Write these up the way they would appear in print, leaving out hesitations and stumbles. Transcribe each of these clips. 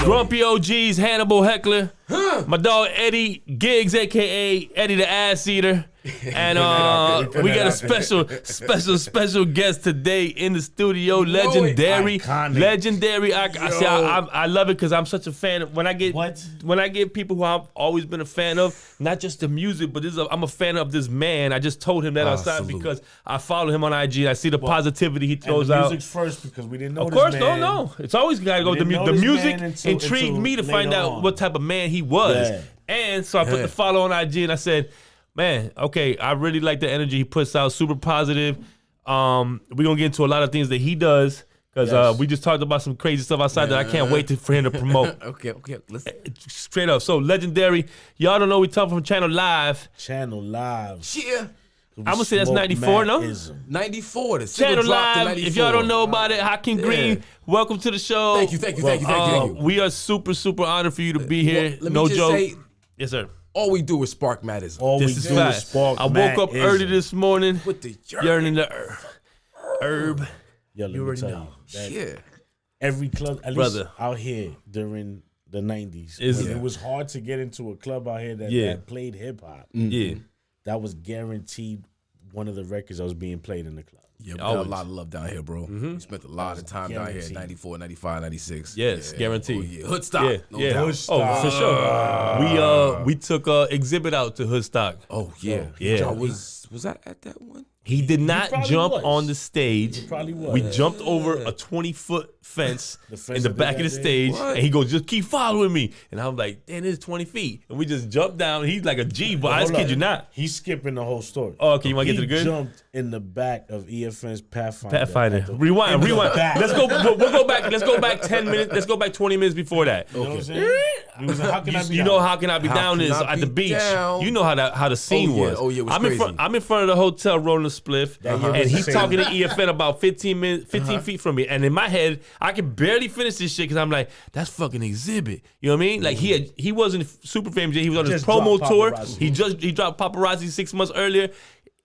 Grumpy OGs, Hannibal Heckler, my dog Eddie Giggs, a.k.a. Eddie the Ass Eater. And we got a special guest today in the studio. Legendary. I love it because I'm such a fan. When I get people who I've always been a fan of, not just the music, but I'm a fan of this man. I just told him that outside because I follow him on IG. I see the positivity he throws out. Music's first because we didn't know. Of course, this man. no. It's always got to go with the music. The music intrigued me to find out what type of man he was, and so I put the follow on IG and I said, man, okay, I really like the energy he puts out, super positive. We're going to get into a lot of things that he does because we just talked about some crazy stuff outside that I can't wait for him to promote. Okay, listen. Straight up. So, Legendary, y'all don't know we talk from Channel Live. Channel Live. Yeah. I'm going to say that's 94, no? 94. The Channel Live. 94. If y'all don't know about it, Hakeem Green, welcome to the show. Thank you. We are super, super honored for you to be here. Let me no just joke. say, yes, sir. all we do is spark matters. This is fact. I woke up early this morning With the yearning the herb. Yo, let me tell you. Yeah. Every club, at least out here during the 90s, it was hard to get into a club out here that played hip hop. Yeah. That was guaranteed one of the records that was being played in the club. Yeah, we got a lot of love down here, bro. We spent a lot of time down here, 94, 95, 96. Yes, guaranteed. Oh, yeah. Hoodstock. Yeah. Doubt. For sure. We took Exhibit out to Hoodstock. Oh, yeah. Yeah. Was that at that one? He did not jump on the stage. He probably was. We jumped over a 20-foot fence in the back of the stage, and he goes, just keep following me. And I'm like, damn, it's 20 feet. And we just jumped down. He's like a G, but I just kid you not. He's skipping the whole story. Oh, okay, you want to get to the good? He jumped in the back of EFN's Pathfinder. Rewind. Let's go back. Let's go back 10 minutes. Let's go back 20 minutes before that. You know what I'm saying? You know how can I be down is at the beach. Down. You know how the scene was. Oh yeah, it was crazy. I'm in front of the hotel rolling a spliff, and he's talking to EFN about 15 feet from me. And in my head, I can barely finish this shit because I'm like, that's fucking Exhibit. You know what I mean? Like he wasn't super famous yet. He was on his promo tour. He dropped Paparazzi 6 months earlier.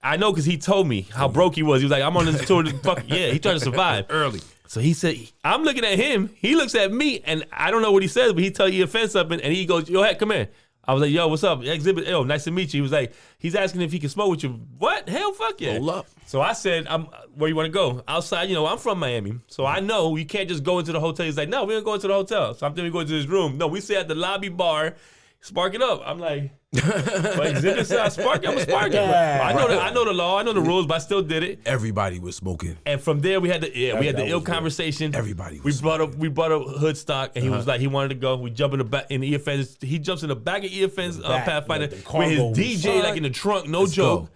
I know because he told me how broke he was. He was like, I'm on this tour. He tried to survive early. So he said, I'm looking at him. He looks at me, and I don't know what he says, but he tell EFN something, and he goes, yo, heck, come here. I was like, yo, what's up? Exhibit, yo, nice to meet you. He was like, he's asking if he can smoke with you. What? Hell, fuck yeah. Roll up. So I said, where you want to go? Outside, I'm from Miami. So I know you can't just go into the hotel. He's like, no, we don't go into the hotel. So I'm thinking we go into his room. No, we stay at the lobby bar, spark it up. I'm like, but Exhibit said I spark it. I'm going to spark it. I know the law. I know the rules, but I still did it. Everybody was smoking. And from there, we had the ill conversation. Everybody was we brought up Hoodstock, and he was like, he wanted to go. We jump in the back in the EFN's. He jumps in the back of EFN's Pathfinder with his DJ like in the trunk. No joke.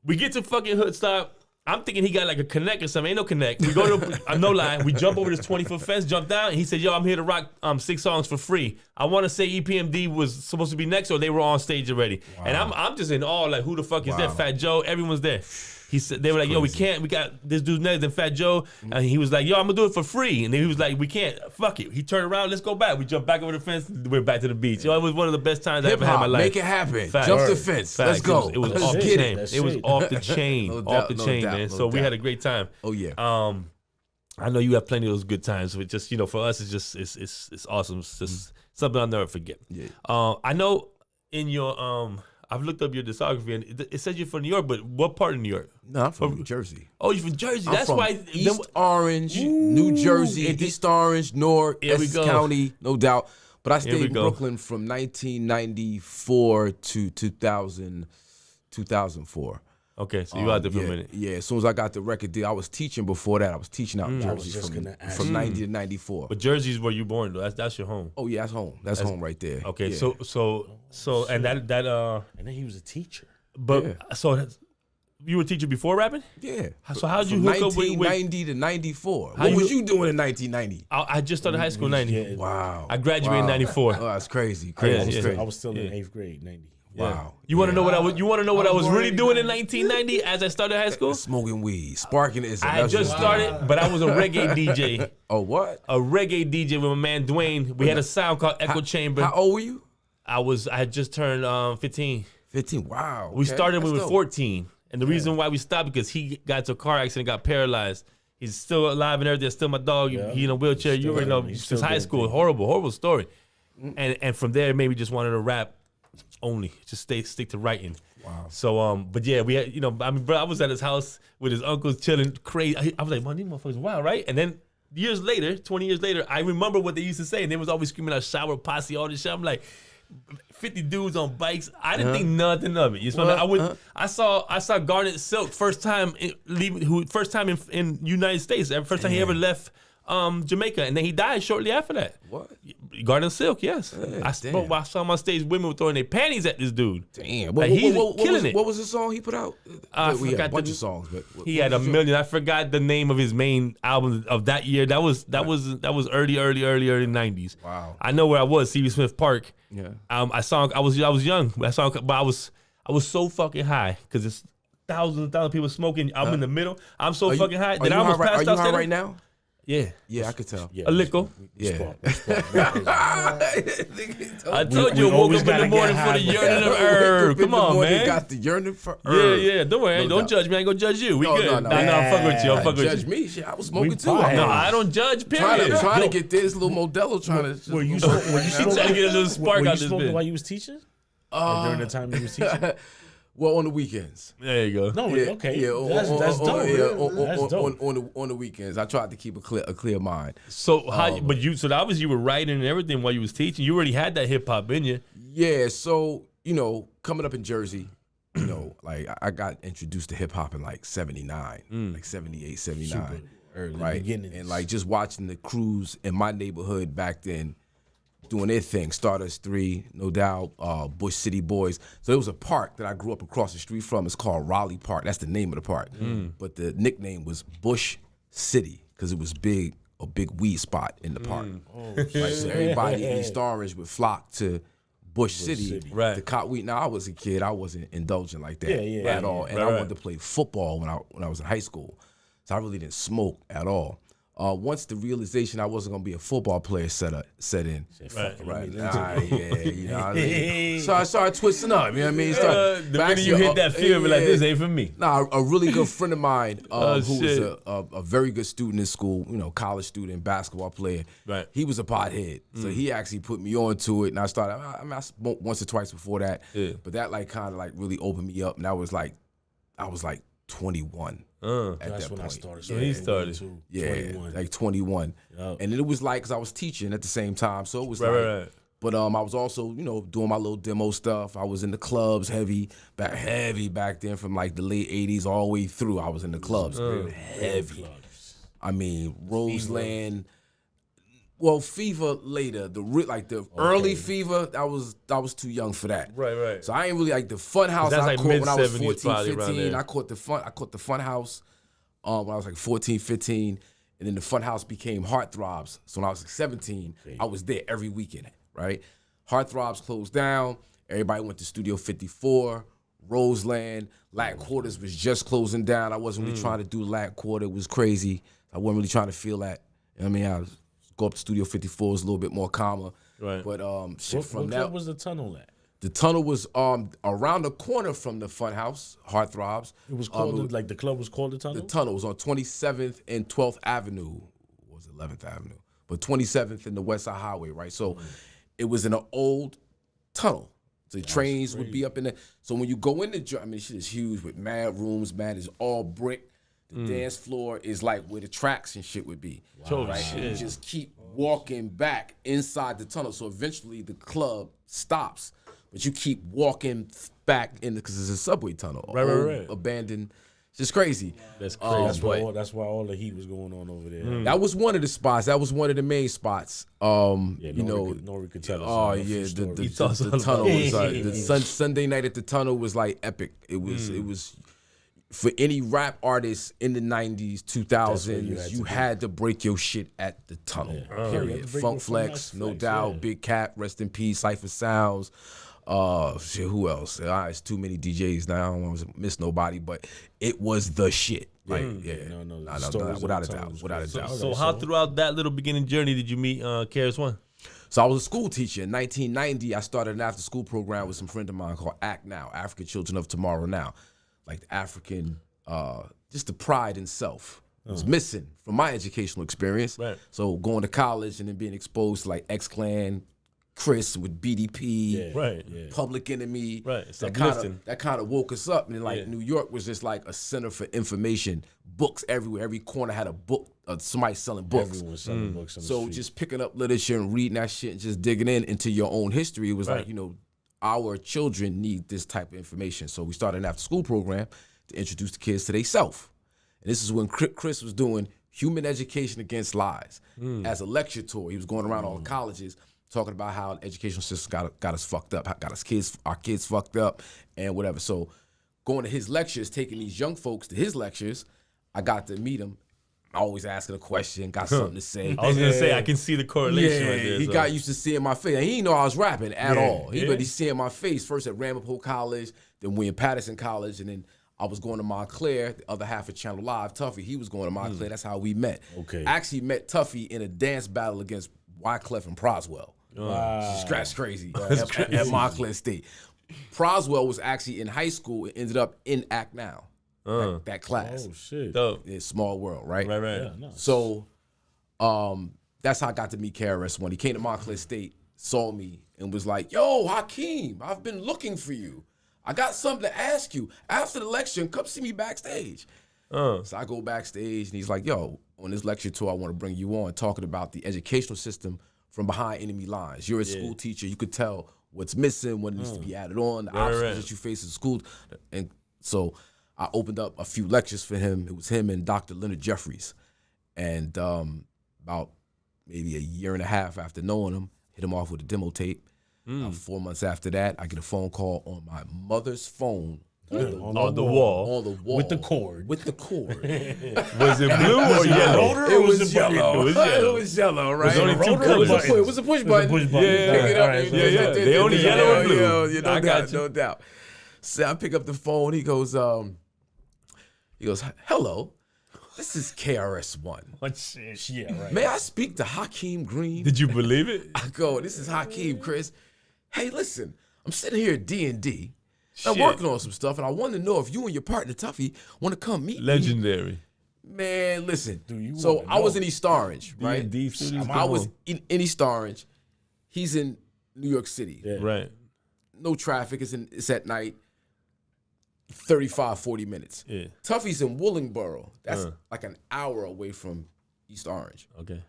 We get to fucking Hoodstock. I'm thinking he got like a connect or something. Ain't no connect. We go to, no lie, we jump over this 20-foot fence, jump down, and he said, yo, I'm here to rock 6 songs for free. I want to say EPMD was supposed to be next, or they were on stage already. Wow. And I'm just in awe, like, who the fuck is there? Fat Joe, everyone's there. He said, they were like, yo, we got this dude next than Fat Joe. And he was like, yo, I'm going to do it for free. And then he was like, we can't, fuck it. He turned around, let's go back. We jumped back over the fence, went back to the beach. Yo, it was one of the best times I ever had in my life. Make it happen. Jump the fence. Let's go. It was off the chain. It was off the chain. Off the chain, man. So we had a great time. Oh, yeah. I know you have plenty of those good times. But just, for us, it's just, it's awesome. It's just something I'll never forget. Yeah. I know in your, I've looked up your discography, and it says you're from New York, but what part of New York? No, I'm from New Jersey. Oh, you're from Jersey. That's why. East Orange, New Jersey, East Orange, Newark, Essex County, no doubt. But I stayed in Brooklyn from 1994 to 2004. Okay, so you out there for a minute. Yeah, as soon as I got the record deal, I was teaching before that. I was teaching out in Jersey from 90 to 94. But Jersey's where you born, though. That's your home. Oh yeah, that's home. That's home right there. Okay, yeah. so and that and then he was a teacher. But so you were a teacher before rapping? Yeah. So how did you hook up with 1990 to 94? What was you doing in 1990? I just started high school in 90. Yeah. Wow. I graduated in 94. Oh, that's crazy. I was still in 8th grade, 90. Wow. You want to know what I was? You want to know what I was really doing in 1990 as I started high school? Smoking weed, sparking it. I just started, but I was a reggae DJ. Oh, what? A reggae DJ with my man Dwayne. We had a sound called Echo Chamber. How old were you? I had just turned 15. 15. Wow. We started when we were 14, and the reason why we stopped because he got into a car accident, got paralyzed. He's still alive and everything. Still my dog. Yeah. He in a wheelchair. You already know since high school. Horrible story. And from there, maybe just wanted to rap only. Just stick to writing. Wow. So but yeah, we had bro, I was at his house with his uncles chilling, crazy. I was like, man, these motherfuckers wild, right? And then 20 years later, I remember what they used to say, and they was always screaming out shower posse, all this shit. I'm like, 50 dudes on bikes. I didn't think nothing of it. You know I saw Garnet Silk first time in United States. First time he ever left Jamaica, and then he died shortly after that. What? Garnet Silk, yes. I saw on my stage women were throwing their panties at this dude. Damn. He's killing it. What was the song he put out? We had a bunch of songs, but he had a million. I forgot the name of his main album of that year. That was early 90s. Wow. I know where I was, C.B. Smith Park. Yeah. I was young. But I was so fucking high because it's thousands of people smoking. I'm in the middle. I'm so fucking high that I almost passed out. Are you high right now? Yeah. Yeah, I could tell. A little. Yeah. I told you, woke up in the morning for the yearning of herb. Come on, man. Got the yearning for herb. Yeah. Don't worry. Don't judge me. I ain't gonna judge you. We good. No, I'm fucking with you. I'm fucking with you. Judge me. Shit, I was smoking too. No, I don't judge, period. Trying to get this little Modelo trying to... Were you trying to get a little spark out this bitch? While you was teaching? During the time you was teaching? Well, on the weekends. There you go. No, okay. Yeah, that's dope. That's dope. On the weekends, I tried to keep a clear mind. So so obviously you were writing and everything while you was teaching. You already had that hip hop in you. Yeah. So coming up in Jersey, like I got introduced to hip hop in like 79, like 78, 79, super early right? beginnings. And like just watching the crews in my neighborhood back then doing their thing. Stardust 3, no doubt, Bush City Boys. So there was a park that I grew up across the street from. It's called Raleigh Park. That's the name of the park. But the nickname was Bush City because it was a big weed spot in the park. Right? So everybody in East Orange would flock to Bush City to cop weed. Now, I was a kid. I wasn't indulgent like that at all. And I wanted to play football when I was in high school. So I really didn't smoke at all. Once the realization I wasn't gonna be a football player set in, right? So I started twisting up. You know what I mean? The minute you hit that fear, like this ain't for me. Nah, a really good friend of mine who was a very good student in school, college student, basketball player. Right. He was a pothead, so he actually put me onto it, and I started. I smoked once or twice before that, but that kind of really opened me up, and I was like 21. That's when I started. So he started. 21. Like 21. Yep. And it was like, because I was teaching at the same time. So it was right. But I was also, doing my little demo stuff. I was in the clubs heavy back then from like the late 80s all the way through. I was in the clubs. Heavy. I mean, Roseland. Well, Fever later. The early Fever, I was too young for that. Right. So I ain't really like the Fun House. That's I like caught when I was 14, 15. I caught the Fun House when I was like 14, 15, and then the Fun House became Heartthrobs. So when I was like 17, I was there every weekend. Right, Heartthrobs closed down. Everybody went to Studio 54, Roseland. Latin Quarters was just closing down. I wasn't really trying to do Latin Quarter. It was crazy. I wasn't really trying to feel that. I mean, I was go up to Studio 54, is a little bit more calmer. Right. But what club was the Tunnel at? The Tunnel was around the corner from the Fun House, Heartthrobs. It was called the club was called the Tunnel? The Tunnel was on 27th and 12th Avenue. Or was it 11th Avenue? But 27th and the West Side Highway, right? So it was in an old tunnel. So the trains would be up in there. So when you go in the, I mean, shit is huge with mad rooms, man. It's all brick. The dance floor is like where the tracks and shit would be. Wow. Right? And you just keep walking back inside the tunnel. So eventually the club stops, but you keep walking back in because it's a subway tunnel. Right. Abandoned. It's just crazy. That's crazy. That's why all the heat was going on over there. That was one of the spots. That was one of the main spots. Nori could tell us. Oh yeah, the tunnel was Sunday night at the Tunnel was like epic. It was for any rap artist in the 90s, 2000s, you had to break your shit at the Tunnel. Period. Funk Flex, no doubt. Big Cat, rest in peace. Cypher Sounds. Who else? It's too many DJs now. I don't want to miss nobody, but it was the shit. Like, without a doubt. So how throughout that little beginning journey did you meet KRS-One? So I was a school teacher. In 1990, I started an after-school program with some friend of mine called ACT Now, African Children of Tomorrow Now. Like the African, just the pride in self. was missing from my educational experience. Right. So going to college and then being exposed to like X-Clan, Chris with BDP, Public Enemy. Right. It's that kind of woke us up. And like New York was just like a center for information, books everywhere. Every corner had a book, somebody selling books. Everyone was selling books on the So street. just picking up literature and reading that shit and just digging into your own history, it was like, our children need this type of information. So we started an after-school program to introduce the kids to themselves. And this is when Chris was doing Human Education Against Lies as a lecture tour. He was going around all the colleges talking about how the educational system got us fucked up, got our kids fucked up, and whatever. So going to his lectures, taking these young folks to his lectures, I got to meet him. Always asking a question, got something to say. I was gonna say I can see the correlation right there. He got used to seeing my face. And he didn't know I was rapping at all. But he's seeing my face first at Ramapo College, then William-Patterson College, and then I was going to Montclair, the other half of Channel Live. Tuffy, he was going to Montclair. That's how we met. Okay. I actually met Tuffy in a dance battle against Wyclef and Proswell. Wow. That's crazy. At Montclair State. Proswell was actually in high school and ended up in Act Now. That class. Oh, shit. Dope. It's Small World, right? Right. Yeah, nice. So that's how I got to meet KRS-One. He came to Montclair State, saw me, and was like, yo, Hakeem, I've been looking for you. I got something to ask you. After the lecture, come see me backstage. So I go backstage, and he's like, yo, on this lecture tour, I want to bring you on, talking about the educational system from behind enemy lines. You're a school teacher. You could tell what's missing, what needs to be added on, the obstacles that you face in school. And so I opened up a few lectures for him. It was him and Dr. Leonard Jeffries. And about maybe a year and a half after knowing him, hit him off with a demo tape. 4 months after that, I get a phone call on my mother's phone. On the wall. On the wall. With the cord. With the cord. Was it blue or yellow? It was yellow. It was yellow, right? There's only two colors. It was a push button. Push button. Yeah. Pick it up. Yeah. They only yellow and blue. No doubt, no doubt. So I pick up the phone. He goes, hello. This is KRS-One. What shit? Yeah, right. May I speak to Hakeem Green? Did you believe it? I go, this is Hakeem, Chris. Hey, listen, I'm sitting here at D&D. I'm working on some stuff, and I want to know if you and your partner, Tuffy, want to come meet Legendary. me. Man, listen. Dude, so I was in East Orange, right? D&D studios, I was in East Orange. He's in New York City. Yeah. Right. No traffic. It's at night. 35, 40 minutes. Yeah. Tuffy's in Willingboro. That's like an hour away from East Orange. Okay.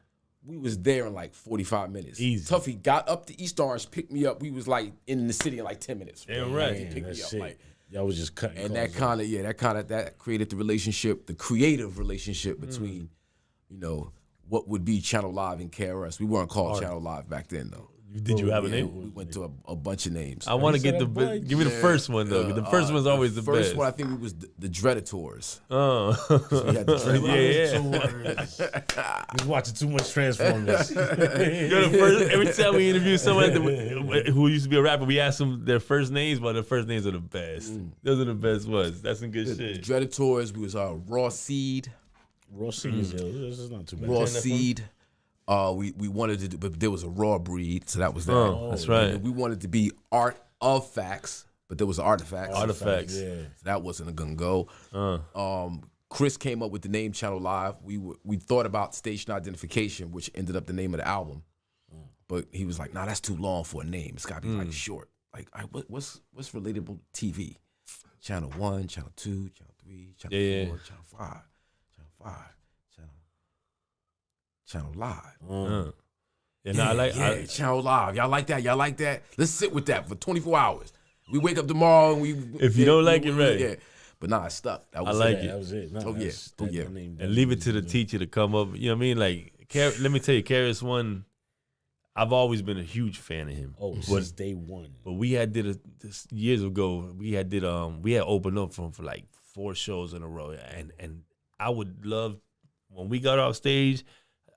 We was there in like 45 minutes. Easy. Tuffy got up to East Orange, picked me up. We was like in the city in like 10 minutes. Yeah, right. He picked me up. Like, y'all was just cutting. and that created the relationship, the creative relationship between, what would be Channel Live and KRS. We weren't called Channel Live back then though. Did you have a name? We went to a bunch of names. I want to get give me the first one though. The first one's always the best. First one, I think it was the Dreadators. Oh. We had the Yeah. He was watching too much Transformers. Every time we interview someone who used to be a rapper, we ask them their first names, but their first names are the best. Those are the best ones. That's some good shit. The Dreadators, we was Raw Seed. Raw Seed is not too bad. Raw Seed. We wanted to do, but there was a Raw Breed, so that was that. Oh, that's right. And we wanted to be Art of Facts, but there was Artifacts. Artifacts. Yeah. So that wasn't gonna go. Chris came up with the name Channel Live. We thought about station identification, which ended up the name of the album. But he was like, nah, that's too long for a name. It's gotta be like short. Like, what's relatable to TV? Channel 1, Channel 2, Channel 3, Channel 4, Channel 5, Channel 5. Channel Live. Channel Live. Y'all like that? Y'all like that? Let's sit with that for 24 hours. We wake up tomorrow and If you don't like it, right? Yeah. But nah, it stuck. That was I like it. it. That was it. Yeah. And leave it to the teacher to come up. You know what I mean? Like, let me tell you, KRS-One, I've always been a huge fan of him. Oh, since day one. But we had this years ago. We had opened up for him for like 4 shows in a row, and I would love when we got off stage.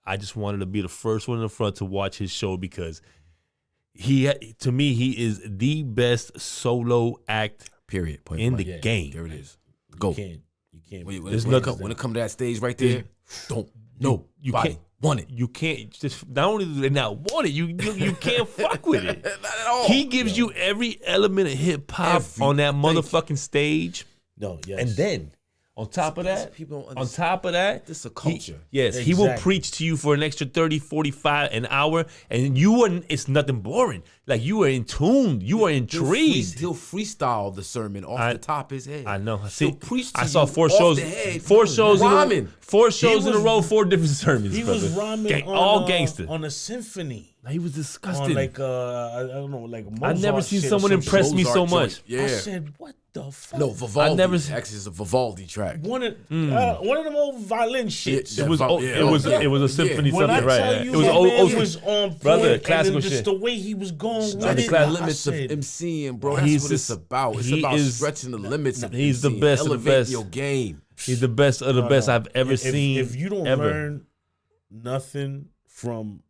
I just wanted to be the first one in the front to watch his show because to me, he is the best solo act period in the game. There it is. Go. You can't. When it come to that stage right there, you can't want it. You can't just not only do they not want it, you can't fuck with it. Not at all. He gives you every element of hip hop on that motherfucking stage. No, yes. And then On top of that, this is a culture. He will preach to you for an extra 30, 45 an hour, and it's nothing boring. Like, you are in tune, you are intrigued. He'll freestyle the sermon off the top of his head. I know. I saw 4 shows. 4 shows in a row, 4 different sermons. He was rhyming all gangster on a symphony. He was disgusting. I don't know, like Mozart. I've never seen someone impress me so much. Yeah. I said, what the fuck? No, Vivaldi. Actually, it's a Vivaldi track. One of them old violin shits. It was a symphony, When something, right? It was on point, brother, classical and shit. The way he was going with The it. limits of MCing, bro. That's what it's about. It's about stretching the limits of He's MCing. the best of the Elevate best. your game. He's the best of the best I've ever seen. If you don't learn nothing from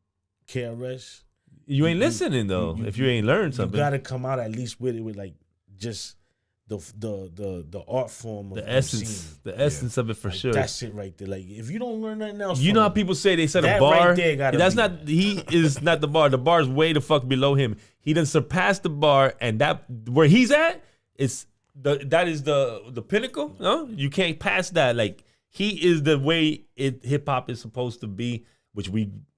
KRS, you ain't listening though. If you ain't learned something, you got to come out at least with it with like just the art form of the essence of it for sure. That's it right there. Like, if you don't learn nothing else, you know how people say they set a bar. Right there he is not the bar. The bar is way the fuck below him. He done surpassed the bar, and that where he's at is that is the pinnacle. No, you can't pass that. Like, he is the way hip hop is supposed to be, which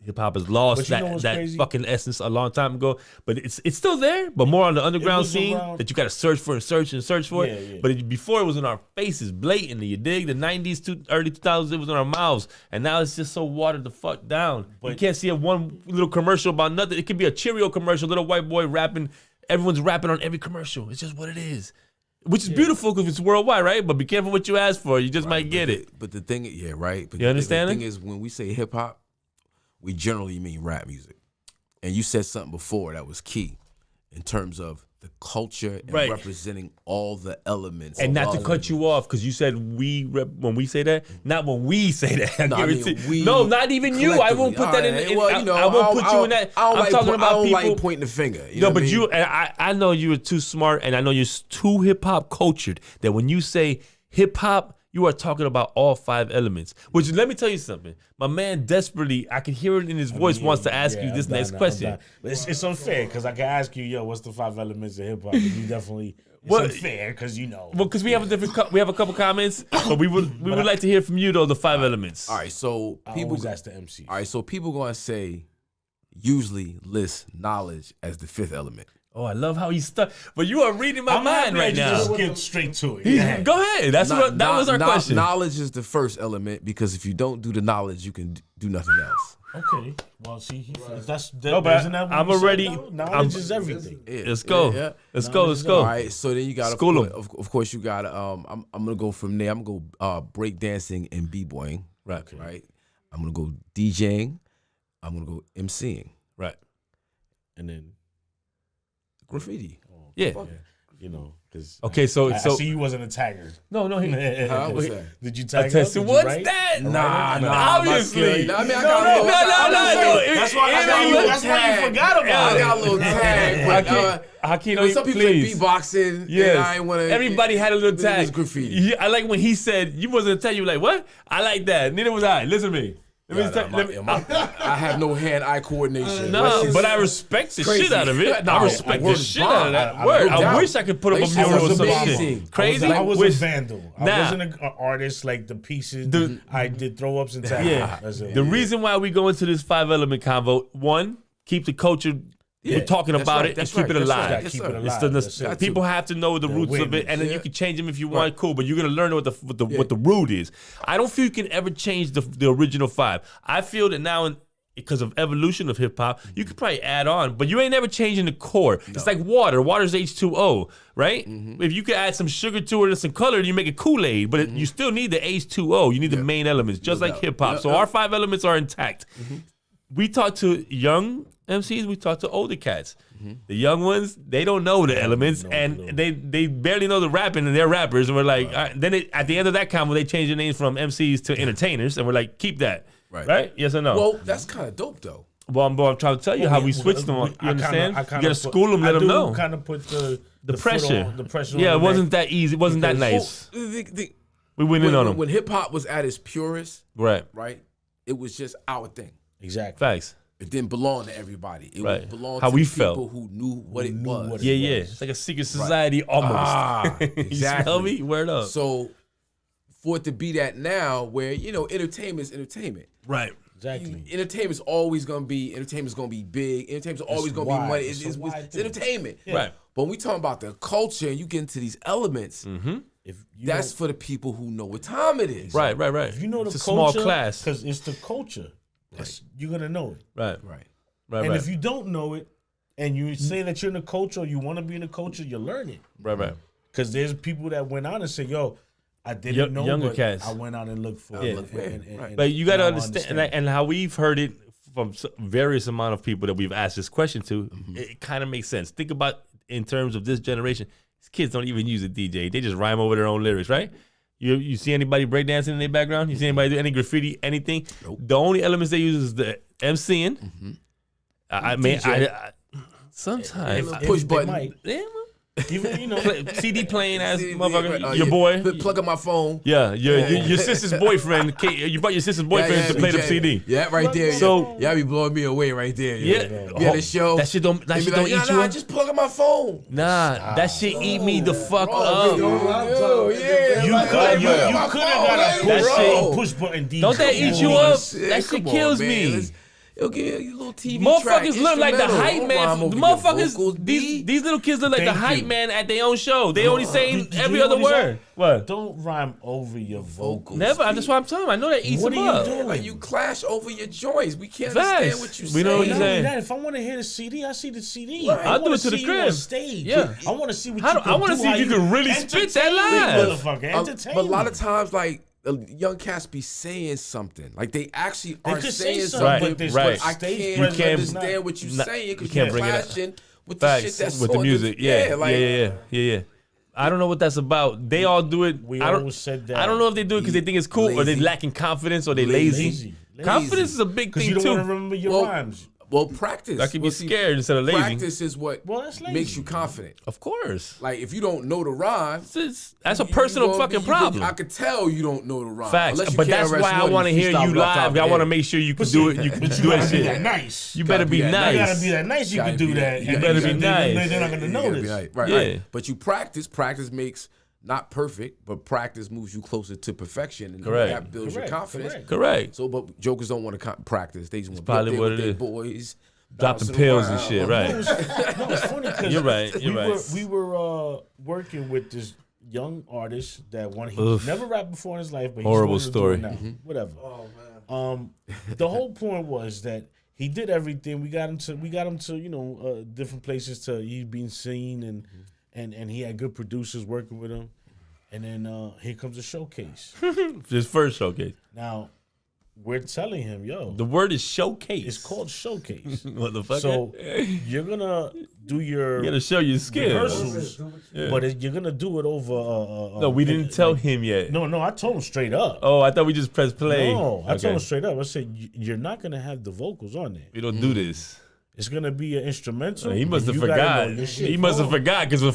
hip hop has lost that fucking essence a long time ago. But it's still there, but more on the underground scene that you got to search for it. But before it was in our faces blatantly. You dig? The 90s to early 2000s, it was in our mouths, and now it's just so watered the fuck down. But you can't see one little commercial about nothing. It could be a Cheerio commercial, little white boy rapping. Everyone's rapping on every commercial. It's just what it is. Which is beautiful because it's worldwide, right? But be careful what you ask for. You just might get it. But the thing, right? But you understand? The thing is, when we say hip hop, we generally mean rap music. And you said something before that was key in terms of the culture and representing all the elements. And not to cut you off, because you said when we say that, not when we say that. No, not even you. I won't put that in. I won't put you in that. I'm talking about people. I don't like pointing the finger. You know but you, and I know you are too smart, and I know you're too hip hop cultured that when you say hip hop, you are talking about all 5 elements. Which, let me tell you something. My man desperately, I can hear it in his voice, wants to ask you this next question. It's unfair because I can ask you, what's the 5 elements of hip hop? You definitely. It's unfair because you know. Well, because we have a couple comments, but we would like to hear from you though the 5 elements. All right, so people always ask the MC. All right, so people gonna say usually list knowledge as the 5th element. Oh, I love how he's stuck. But you are reading my mind right now. Just get straight to it. Go ahead. That was our question. Knowledge is the first element because if you don't do the knowledge, you can do nothing else. Okay. Well, see, I'm already. Knowledge is everything. Yeah. Let's go. Yeah. Let's go. All right. So then you got of course you got I'm gonna go from there. I'm gonna go break dancing and b-boying. Right. Okay. Right. I'm gonna go DJing. I'm gonna go MCing. Right. And then graffiti. Yeah. You know, because I see you wasn't a tagger. No. What's that? Did you tag? What's that? Nah. Obviously. No. That's why you forgot about it. I got a little tag. Hakeem, some people like beatboxing. Yes. And I ain't wanna, everybody had a little tag. It was graffiti. Yeah, I like when he said you wasn't a tag. You were like, what? I like that. Neither was I. Listen to me. I have no hand-eye coordination. No, but I respect the shit out of it. I respect the shit out of that word. I wish I could put up a mural or some shit. Crazy. I was a vandal. I wasn't an artist like the pieces. I did throw-ups and tags. Yeah. The reason why we go into this 5-element convo, 1, keep the culture. We're talking about it and keep it alive. People have to know the roots of it, and then you can change them if you want. Cool, but you're gonna learn what the root is. I don't feel you can ever change the original 5. I feel that now, because of evolution of hip hop, you could probably add on, but you ain't never changing the core. No. It's like water. Water's H2O, right? Mm-hmm. If you could add some sugar to it and some color, you make it Kool-Aid, but you still need the H2O. You need the main elements, just like hip hop. So our 5 elements are intact. Mm-hmm. We talk to young MCs, we talk to older cats. Mm-hmm. The young ones, they don't know the elements, and they barely know the rapping, and they're rappers. And we're like, all right. Then at the end of that combo, they change their names from MCs to entertainers, and we're like, keep that. Right? Yes or no? Well, that's kind of dope, though. Well, I'm trying to tell you how we switched them. You understand? You gotta school them, let them know. Kind of put the pressure. The pressure. Yeah, it wasn't that easy. It wasn't that nice. We went in on them when hip hop was at its purest. Right. It was just our thing. Exactly. Facts. It didn't belong to everybody. It belonged how to we people felt. who knew what it was. Yeah. It's like a secret society almost. Exactly. You smell me? Word up. So for it to be that now, where entertainment is entertainment. Right. Exactly. Entertainment's always gonna be big. Entertainment's always gonna be money. It's entertainment. Yeah. Right. But when we talking about the culture and you get into these elements, that's for the people who know what time it is. Right. If you know the it's culture, a small class. because it's the culture. You're gonna know it. Right. And if you don't know it, and you say that you're in the culture, or you want to be in the culture, you learn it. Right. Because there's people that went out and said, "Yo, I didn't know, younger but cats. I went out and looked for it." But you got to understand, and how we've heard it from various amount of people that we've asked this question to, it kind of makes sense. Think about in terms of this generation, these kids don't even use a DJ. They just rhyme over their own lyrics, right? You see anybody breakdancing in their background? You see anybody do any graffiti, anything? Nope. The only elements they use is the MCing. Sometimes push button. Even CD playing as motherfucker. Your boy. Plug up my phone. Yeah, your sister's boyfriend. You brought your sister's boyfriend to play the CD. Yeah, right there. So y'all be blowing me away right there. Yeah. We had a show. That shit don't eat you up. Just plug up my phone. Nah, that shit eat me the fuck up. You could have got a push button DJ. Don't that eat you up? That shit kills me. It'll give you a little TV motherfuckers track, look like the hype man. The motherfuckers, vocals, these little kids look like the hype man at their own show. They only saying every other word. What? Don't rhyme over your vocals. Never. That's what I'm talking about. I know that eats them up. Like you clash over your joints. We can't understand what you say. We know what you're saying. If I want to hear the CD, I see the CD. Right. I'll do it to the crib. On stage. Yeah. I want to see what you can do. I want to see if you can really spit that live. Entertain. But a lot of times, like, young cats be saying something. Like, they actually are saying something. Right. I can't understand what you're saying because you're clashing with the shit that's with the music. Yeah. I don't know what that's about. They all do it. We always said that. I don't know if they do it because they think it's cool or they lacking confidence or they lazy. Confidence is a big thing too. Because you don't want to remember your rhymes. Well, practice. I can be scared instead of lazy. Practice is what makes you confident. Of course. Like, if you don't know the rhyme, that's a personal fucking problem. I could tell you don't know the rhyme. Facts. But that's why I want to hear you live. I want to make sure you can do it. You can do that shit. Nice. You better be nice. You gotta be that nice. You can do that. You better be nice. They're not gonna notice. Right. But you practice. Practice makes not perfect, but practice moves you closer to perfection, and that builds your confidence. Correct. So, but jokers don't want to practice. They just want to probably what it is. Boys. Dropping pills and shit, right? No, it's funny because you're right. We were working with this young artist that he never rapped before in his life, but horrible he's story. Now. Whatever. Oh man. The whole point was that he did everything. We got him to different places he's been seen and he had good producers working with him. And then here comes a showcase. His first showcase. Now, we're telling him, the word is showcase. It's called showcase. What the fuck? So you're gonna do your. You gotta show your skills. But you're gonna do it over. No, we didn't tell him yet. No, I told him straight up. Oh, I thought we just pressed play. No, I told him straight up. I said you're not gonna have the vocals on there. We don't do this. It's gonna be an instrumental. He must have forgot. He must have forgot because the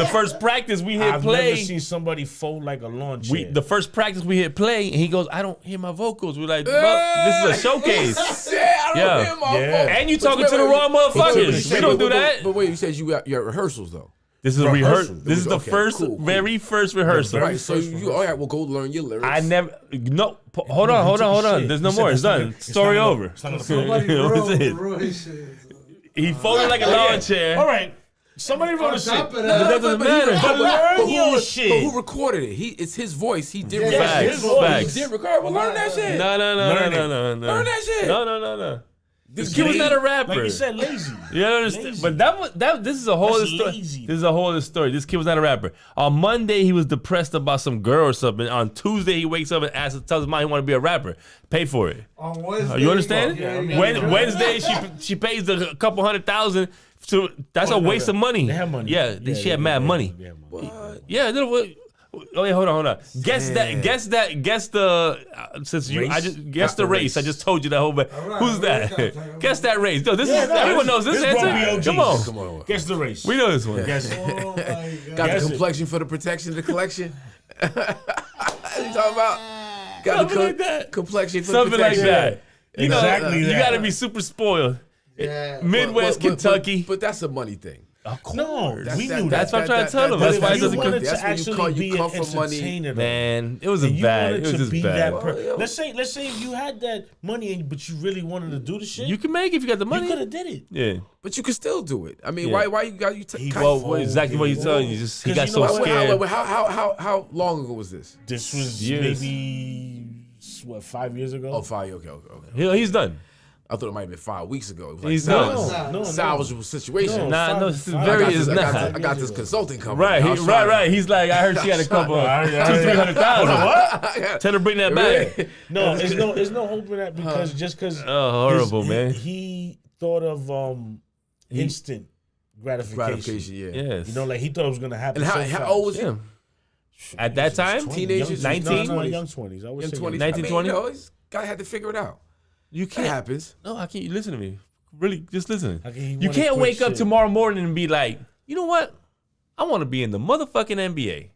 first practice we hit play. I've never seen somebody fold like a lawn chair. The first practice we hit play, and he goes, "I don't hear my vocals." We're like, "This is a showcase." I don't hear my vocals. And you talking to the wrong motherfuckers. We don't do that. But wait, you said you got your rehearsals though. This is a rehearsal. This is the very first rehearsal. Right. So you all right? Well, go learn your lyrics. Hold on. There's no more. It's done. Story over. He folded like a lawn chair. All right. Somebody wrote a shit. But that doesn't matter. But who recorded it? It's his voice. He did record it. Facts. He did record. Well, learn that shit. No. Learn that shit. No. This kid was not a rapper. Like you said, lazy. You understand? But this is a whole other story. This is a whole other story. This kid was not a rapper. On Monday, he was depressed about some girl or something. On Tuesday, he wakes up and tells his mom he want to be a rapper. Pay for it. On Wednesday, you understand? Wednesday, she pays a couple $100,000. So that's a waste of money. They have money. Yeah, she had mad money. Yeah. Oh yeah, hold on. Guess the since you race? Guess the race. I just told you that whole bit. Right, who's that? Guess that race. No, everyone knows this answer. Come on. Guess the race. We know this one. Guess it. Got the complexion for the protection of the collection. You talking about? Got something like that. Complexion for something the protection. Like that. Exactly. You got to be super spoiled. Yeah. Midwest Kentucky. But that's a money thing. Of course. No, we knew that's what I'm trying to tell him. That's why it doesn't come. That's when you come from money. Man, it was bad. It was just bad. Let's say if you had that money, but you really wanted to do the shit. You can make it if you got the money. You could have did it. Yeah, but you can still do it. I mean, why you got you? Exactly what he's telling you. Just he got so scared. How long ago was this? This was maybe 5 years ago. Oh, 5 years. Okay. He's done. I thought it might have been 5 weeks ago. It was like He's done. No, salvageable situation. This is very is not. I got this consulting company. Right. He's like, I heard she had a couple of 200,000-300,000. What? Tell her bring that back. No, there's no hope in that because oh, horrible, man. He thought of instant gratification. Yes. You know, like he thought it was gonna happen. And how old was he? At that time, teenagers, 19, young 20s. I was young 20s. 1920. Guy had to figure it out. You can't. It happens. No, I can't. You listen to me. Really, just listen. You can't wake up tomorrow morning and be like, you know what? I want to be in the motherfucking NBA.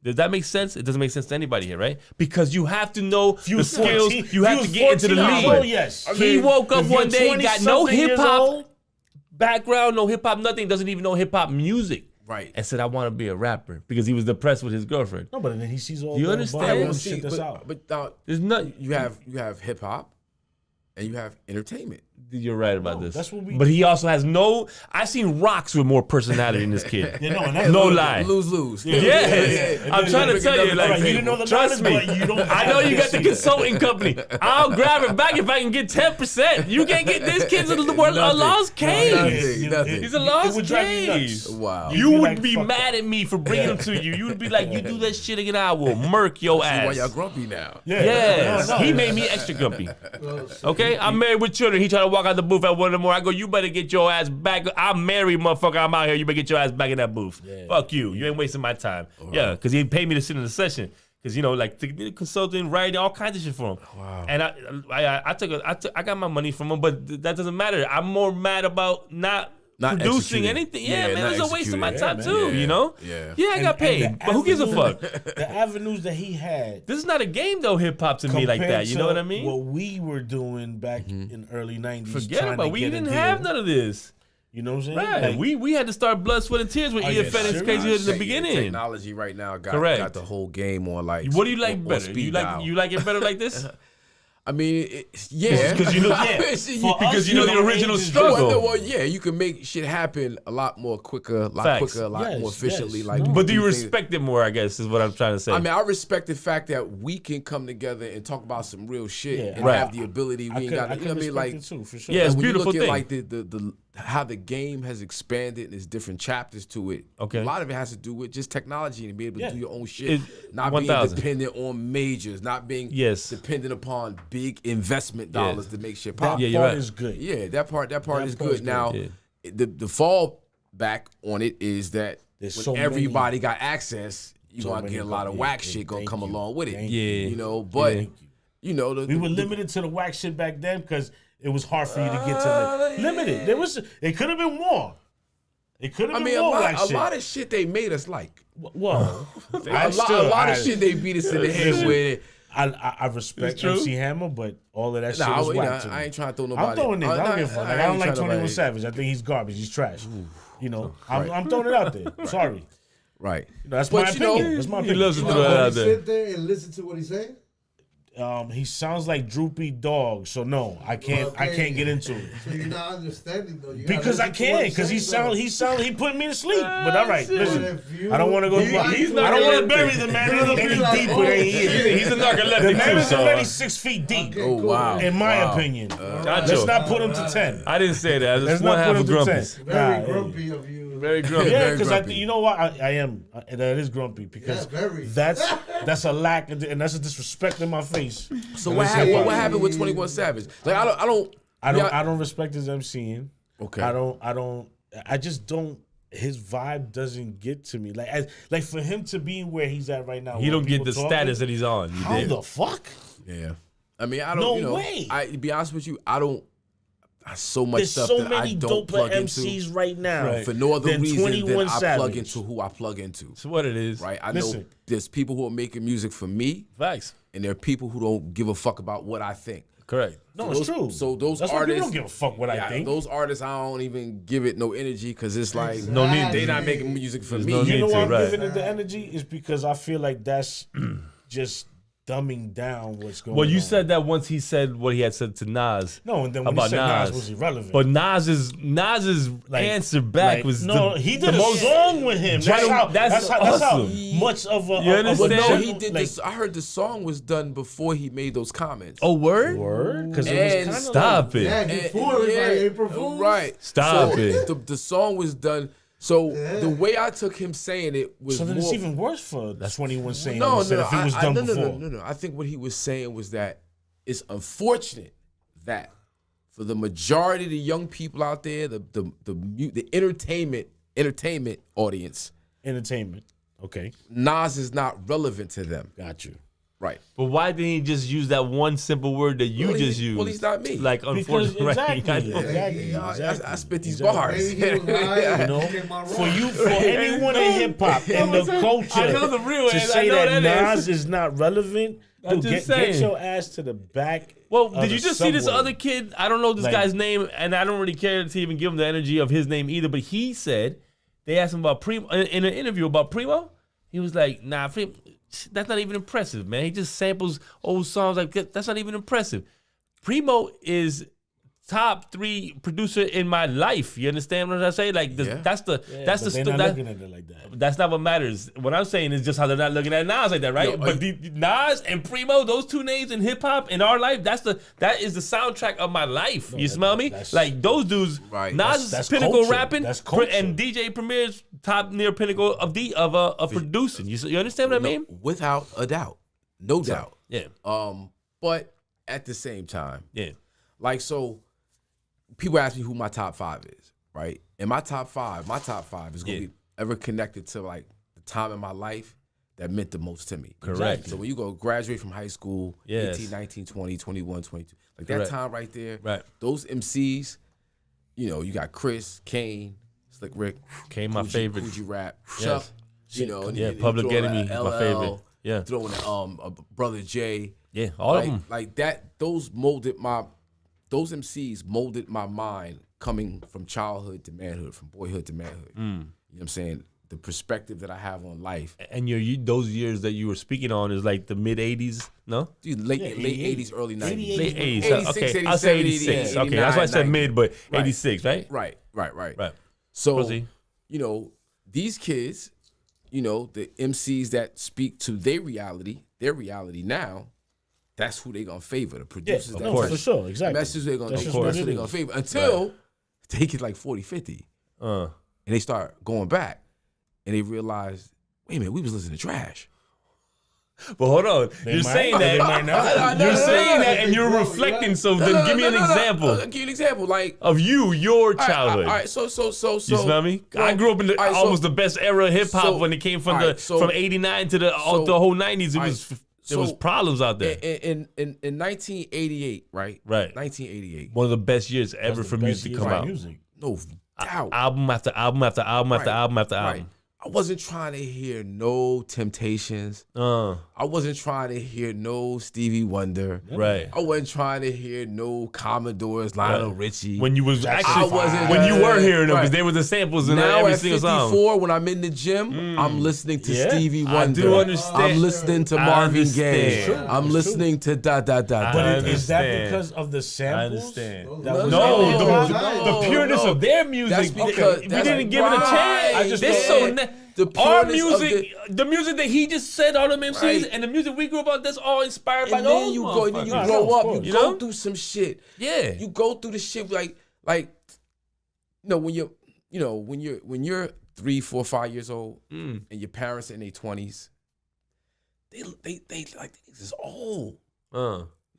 Does that make sense? It doesn't make sense to anybody here, right? Because you have to know the skills. You have to get into the league. Oh, yes. He woke up one day, got no hip hop background, no hip hop, nothing. Doesn't even know hip hop music. Right. And said, I want to be a rapper because he was depressed with his girlfriend. No, but then he sees all. You understand? Shit that's out. But there's nothing. You have hip hop. And you have entertainment. You're right about this. That's what we. But he also has no. I've seen rocks with more personality than this kid. No lie. Lose. Yeah. I'm trying to tell you, like, you didn't know the trust me. I know you got the consulting company. I'll grab it back if I can get 10%. You can't get this kid's a lost case. Nothing. He's a lost case. Wow. You would be mad at me for bringing him to you. You would be like, you do that shit again, I will murk your ass. Why y'all grumpy now? Yes. He made me extra grumpy. Okay, I'm married with children. He tried to walk out the booth at 1 in the morning. I go, you better get your ass back. I'm married, motherfucker. I'm out here. You better get your ass back in that booth. Yeah. Fuck you. You ain't wasting my time. Right. Yeah, because he paid me to sit in the session. Because, you know, like, consulting, writing, all kinds of shit for him. Wow. And I got my money from him, but that doesn't matter. I'm more mad about not producing anything. Yeah, man, it was a waste of my time too, you know? Yeah, I got paid, but who gives a fuck? The avenues that he had. This is not a game though, hip-hop to me like that, you know what I mean? What we were doing back in early 90s. Forget about it, we didn't have none of this. You know what I'm saying? Right, like, we had to start blood, sweat, and tears with EFN and Crazy Hood in the beginning. Technology right now got the whole game on like. What do you like better? You like it better like this? I mean, yeah, because you know, because you know the original struggle. Well, yeah, you can make shit happen a lot more quicker, a lot more efficiently. Like, but do you respect it more? I guess is what I'm trying to say. I mean, I respect the fact that we can come together and talk about some real shit and have the ability. We ain't got, you know what I mean? Like, too, for sure. Yeah, it's beautiful thing. At, like the how the game has expanded and there's different chapters to it. Okay, a lot of it has to do with just technology and being able to do your own shit, not 1, being dependent on majors, not being dependent upon big investment dollars to make shit pop. That part is good. Yeah, that part is good. Now, the fall back on it is that when everybody got access, you gonna get a lot of whack shit gonna come along with it. You know, but you know, we were limited to the whack shit back then because it was hard for you to get to limited. It could have been more. It could have been more whack shit. A lot of shit they made us like. Well, a lot of shit they beat us in the head with. I respect MC Hammer, but all of that shit was whack to me. I ain't trying to throw nobody. I'm throwing niggas. I don't give a fuck. I don't like 21 Savage. I think he's garbage. He's trash. You know, I'm throwing it out there. Sorry. Right. That's my opinion. That's my opinion. He loves to throw it out there. Sit there and listen to what he's saying. He sounds like Droopy Dog, so no, I can't. I can't get into it. So you're not understanding though. Because I can't. Because he put me to sleep. But all right, listen. I don't want to go. I don't want to bury the man any deeper than he is. He's a narcoleptic. The man is already 6 feet deep. Okay, cool. Wow. In my opinion, let's not put him to 10. I didn't say that. I just want to have a grumpy. Very grumpy of you. Very grumpy. Yeah, because you know what? I am. That is grumpy because that's a lack of, and that's a disrespect in my face. So what happened with 21 Savage? Like I don't respect his MCing. Okay. I just don't. His vibe doesn't get to me. Like for him to be where he's at right now, he don't get the status that he's on. How the fuck? Yeah. I mean, I don't. No way. To be honest with you, I don't. So much There's stuff so that many I don't plug MCs into right now for no other reason than I plug Savage. into who I plug into. That's what it is. Right? I know there's people who are making music for me. Facts. And there are people who don't give a fuck about what I think. Correct. No, it's true. So those That's artists why people don't give a fuck what I think. Those artists, I don't even give it no energy because it's like No need. they not making music for me. no You need know to, why I'm right. giving it the energy is because I feel like that's just dumbing down what's going on. Well, you said that once he said what he had said to Nas. No, and then when about he said Nas Nas. was irrelevant. But Nas's answer back was he did a song with him. That's how awesome. much of a You understand? No, a he did this. I heard the song was done before he made those comments. Oh, word? word because it And was kind of Stop it. Yeah, before everybody April Fools. Right. Stop so it. The song was done. So the way I took him saying it was So then more, it's even worse for 21 saying no, instead if it was done before. No. I think what he was saying was that it's unfortunate that for the majority of the young people out there, the entertainment audience, Entertainment. Okay. Nas is not relevant to them. Got you. Right. But why didn't he just use that one simple word that you Well, just used? well, he's not me. Like, Because unfortunately, exactly. right? I know. Exactly. I spit these Exactly. bars. Maybe he was lying. You know, Came out for wrong. anyone in hip hop and the culture, I know the real to answer. say I know that that Nas is not relevant, I'm dude, just get saying. your ass to the back. Well, of did the you just see this subway. other kid? I don't know this Like- guy's name, and I don't really care to even give him the energy of his name either. But he said they asked him about Primo in an interview about Primo. He was like, "Nah, Primo, that's not even impressive, man. He just samples old songs like that. That's not even impressive. Primo is top 3 producer in my life. You understand what I say? Like that's the Yeah, that's but the they're not that, looking at it like that. That's not what matters. What I'm saying is just how they're not looking at Nas like that, right? Yo, But Nas and Primo, those 2 names in hip hop in our life, that is the soundtrack of my life. You smell me? that's- Like those dudes, Right. Nas That's is pinnacle culture. rapping, That's culture. and DJ Premier's top near pinnacle of producing. You understand what I mean? Without a doubt, no doubt. Yeah, But at the same time, yeah. like, so people ask me who my top 5 is, right? And my top five is gonna Yeah. be ever connected to like the time in my life that meant the most to me. Correct. So when you go graduate from high school, Yes. 18, 19, 20, 21, 22, like Correct. that time right there, Right. those MCs, you know, you got Chris, Kane, Slick Rick, Kane, my favorite. Coogee Rap, Yes. Chuck, you know, and Yeah, you Public throw in Enemy, a my LL, favorite. Yeah. throwing a Brother J, Yeah, all of them. like that. Those MCs molded my mind coming from childhood to manhood, from boyhood to manhood. You know what I'm saying? The perspective that I have on life. And those years that you were speaking on is like the mid 80s, no? Dude, late 88. 80s, early 90s. Late 80s. 86, Okay, I'll say 86. Okay, that's why I said 89, mid, but Right. 86, right? Right. Right. So, Proceed. you know, these kids, you know, the MCs that speak to their reality now, that's who they gonna favor. The producers that for sure, exactly. messages they're gonna That's that's just what who it they is. gonna favor until they get like 40, 50. And they start going back and they realize, wait a minute, we was listening to trash. But hold on, They you're might, saying or they that. might not. You're saying no, that, and you're reflecting. So then, give me an example Give you an example. Like, of your childhood. all right, so. You smell me? I grew up in all right, so- almost the best era of hip hop so- when it came from all right, so- from '89 to the so- whole '90s. It all right, was there was problems out there. in 1988, right? Right. 1988. One of the best years ever That's for the music to best come years out. of music. No doubt. Album after album after album after Right, album after right. album. I wasn't trying to hear no Temptations. I wasn't trying to hear no Stevie Wonder. Right. I wasn't trying to hear no Commodores, Lionel Richie. When you was I actually wasn't- when you were hearing them, because Right. they were the samples in now every at single song. 54, when I'm in the gym, I'm listening to Yeah, Stevie I Wonder. do understand. I'm listening to I Marvin understand. Gaye. It's true, I'm it's listening to da da da. But I is that understand. because of the samples? understand. That was No, in the pureness no. of their music. That's because- we that's didn't give it a right. chance. I just They're don't- so the our pureness of music, the music that he just said, all them MCs, Right. and the music we grew up on, that's all inspired by And those then you go, then you motherfuckers. grow of up, course. you You go know? through some shit. Yeah. You go through the shit like when you're 3, 4, 5 years old and your parents are in their 20s, they like this is old.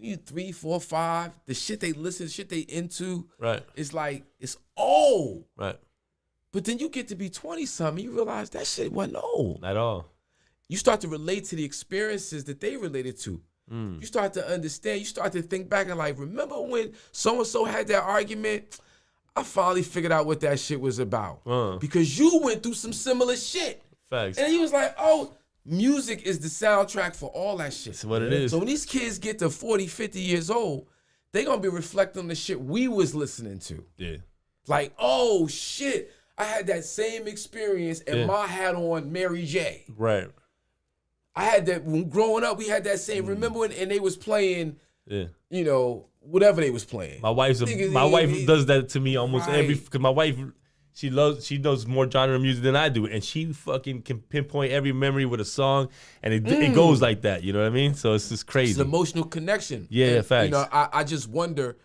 You 3, 4, 5, the shit they listen, shit they into, Right. it's like it's old. Right. But then you get to be 20 something, you realize that shit wasn't old. At all. You start to relate to the experiences that they related to. You start to understand. You start to think back and like, remember when so-and-so had that argument? I finally figured out what that shit was about. Because you went through some similar shit. Facts. And you was like, oh, music is the soundtrack for all that shit. That's what it is. So when these kids get to 40, 50 years old, they gonna be reflecting on the shit we was listening to. Yeah. Like, oh shit, I had that same experience and Ma had on Mary J. Right. I had that when growing up. We had that same. Remember when and they was playing, you know, whatever they was playing. My wife does that to me almost every. Because my wife, she knows more genre music than I do, and she fucking can pinpoint every memory with a song, and it goes like that. You know what I mean? So it's just crazy. It's an emotional connection. Yeah, facts. You know, I just wonder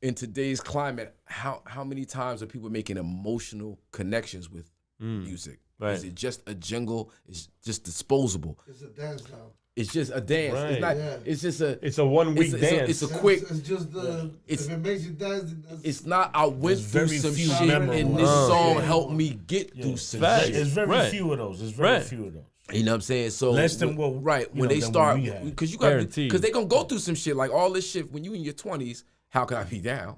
in today's climate how many times are people making emotional connections with music. Right. Is it just a jingle? It's just disposable. It's a dance now. It's just a dance. Right. It's not. Yeah. It's just a. It's a 1 week dance. It's a quick. It's just the. If it makes you dance, It's not. I went through some shit, and this memorable. song helped me get through some shit. It's very few of those. It's very few of those. You know what I'm saying? So less than what when they start, because you got Guaranteed. they gonna go through some shit like all this shit when you in your 20s. How can I be down?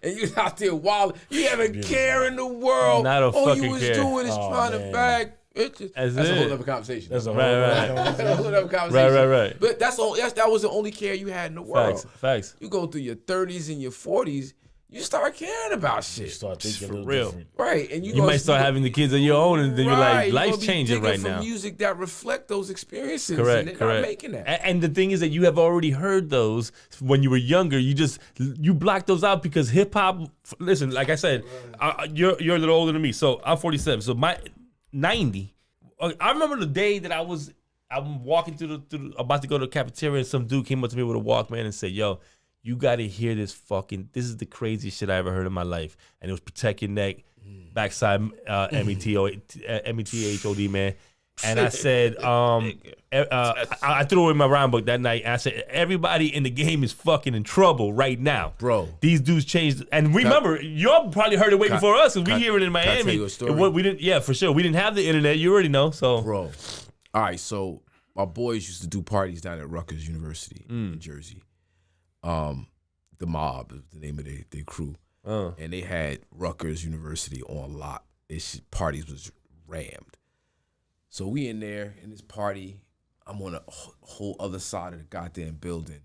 And you out there wild. You haven't care in the world. Not a all fucking you was care. doing is trying to bag. That's a whole other conversation. That's a whole That's a whole other conversation. Right. But that was the only care you had in the world. Facts. You go through your 30s and your 40s, you start caring about shit. You start thinking For a little real. different. Right. And You might start having the kids of your own, and then you're like, life's gonna be changing digging right for now. music that reflect those experiences. Correct. And they're not making that. And the thing is that you have already heard those when you were younger. You blocked those out because hip hop. Listen, like I said, you're a little older than me, so I'm 47. So my 90. I remember the day that I'm walking through about to go to the cafeteria, and some dude came up to me with a Walkman and said, "Yo, you got to hear this this is the craziest shit I ever heard in my life." And it was Protect Your Neck, backside METHOD, man. And I said, I threw it in my rhyme book that night. And I said, everybody in the game is fucking in trouble right now. Bro. These dudes changed. And remember, y'all probably heard it way before us because we hear it in Miami. Can I tell you a story? We didn't, yeah, for sure. We didn't have the internet. You already know. So, Bro. All right, so my boys used to do parties down at Rutgers University in Jersey. The Mob is the name of their crew. And they had Rutgers University on lock. Parties was rammed. So we in there in this party. I'm on a whole other side of the goddamn building.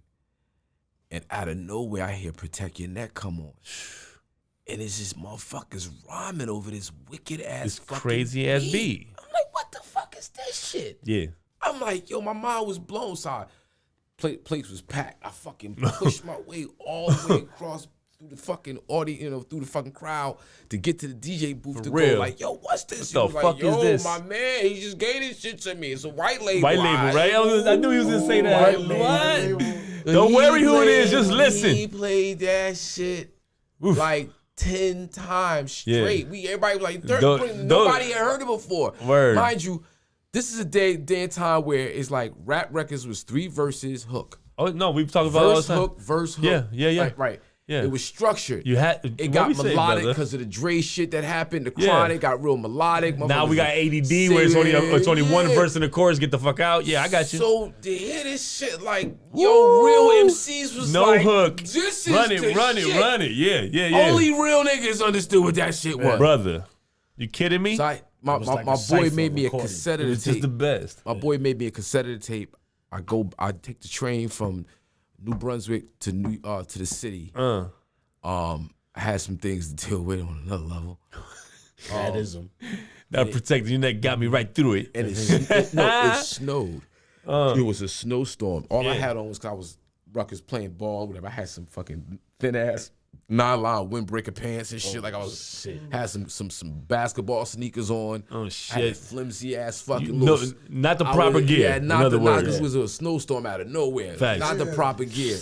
And out of nowhere, I hear Protect Your Neck come on. And it's just motherfuckers rhyming over this wicked ass this fucking crazy ass beat. I'm like, what the fuck is this shit? Yeah. I'm like, yo, my mind was blown. So place was packed. I fucking pushed my way all the way across through the fucking audience, through the fucking crowd to get to the DJ booth For to real. go like, yo, what's this? What the fuck like, yo, is this? My man, he just gave this shit to me. It's a white label. White label, right? I knew he was going to say that. What? Don't worry who it is. Just listen. He played that shit like 10 times straight. Everybody was like, nobody had heard it before. Word. Mind you, this is a day and time where it's like rap records was 3 verses, hook. Oh, no, we've talked about it all the time. Verse hook. Yeah. Right. Yeah. It was structured. It got melodic because of the Dre shit that happened. The Chronic got real melodic. Now we got ADD where it's only one verse in the chorus. Get the fuck out. Yeah, I got you. So to hear this shit, like, yo, real MCs was no like, hook. This is run the shit. it. Yeah. Only real niggas understood what that shit was. Brother, you kidding me? So my boy made me a cassette of the It's just tape. the best. My boy made me a cassette of the tape. I take the train from New Brunswick to the city. I had some things to deal with on another level. That is them. That Protect Your Neck got me right through it. And it snowed. It was a snowstorm. All I had on was because I was Rutgers playing ball, whatever. I had some fucking thin ass nylon windbreaker pants and shit. Like I was had some basketball sneakers on. Oh I had shit. flimsy ass fucking No, little. not the proper gear. Yeah, in not other words. this was a snowstorm out of nowhere. Facts. Not the proper gear.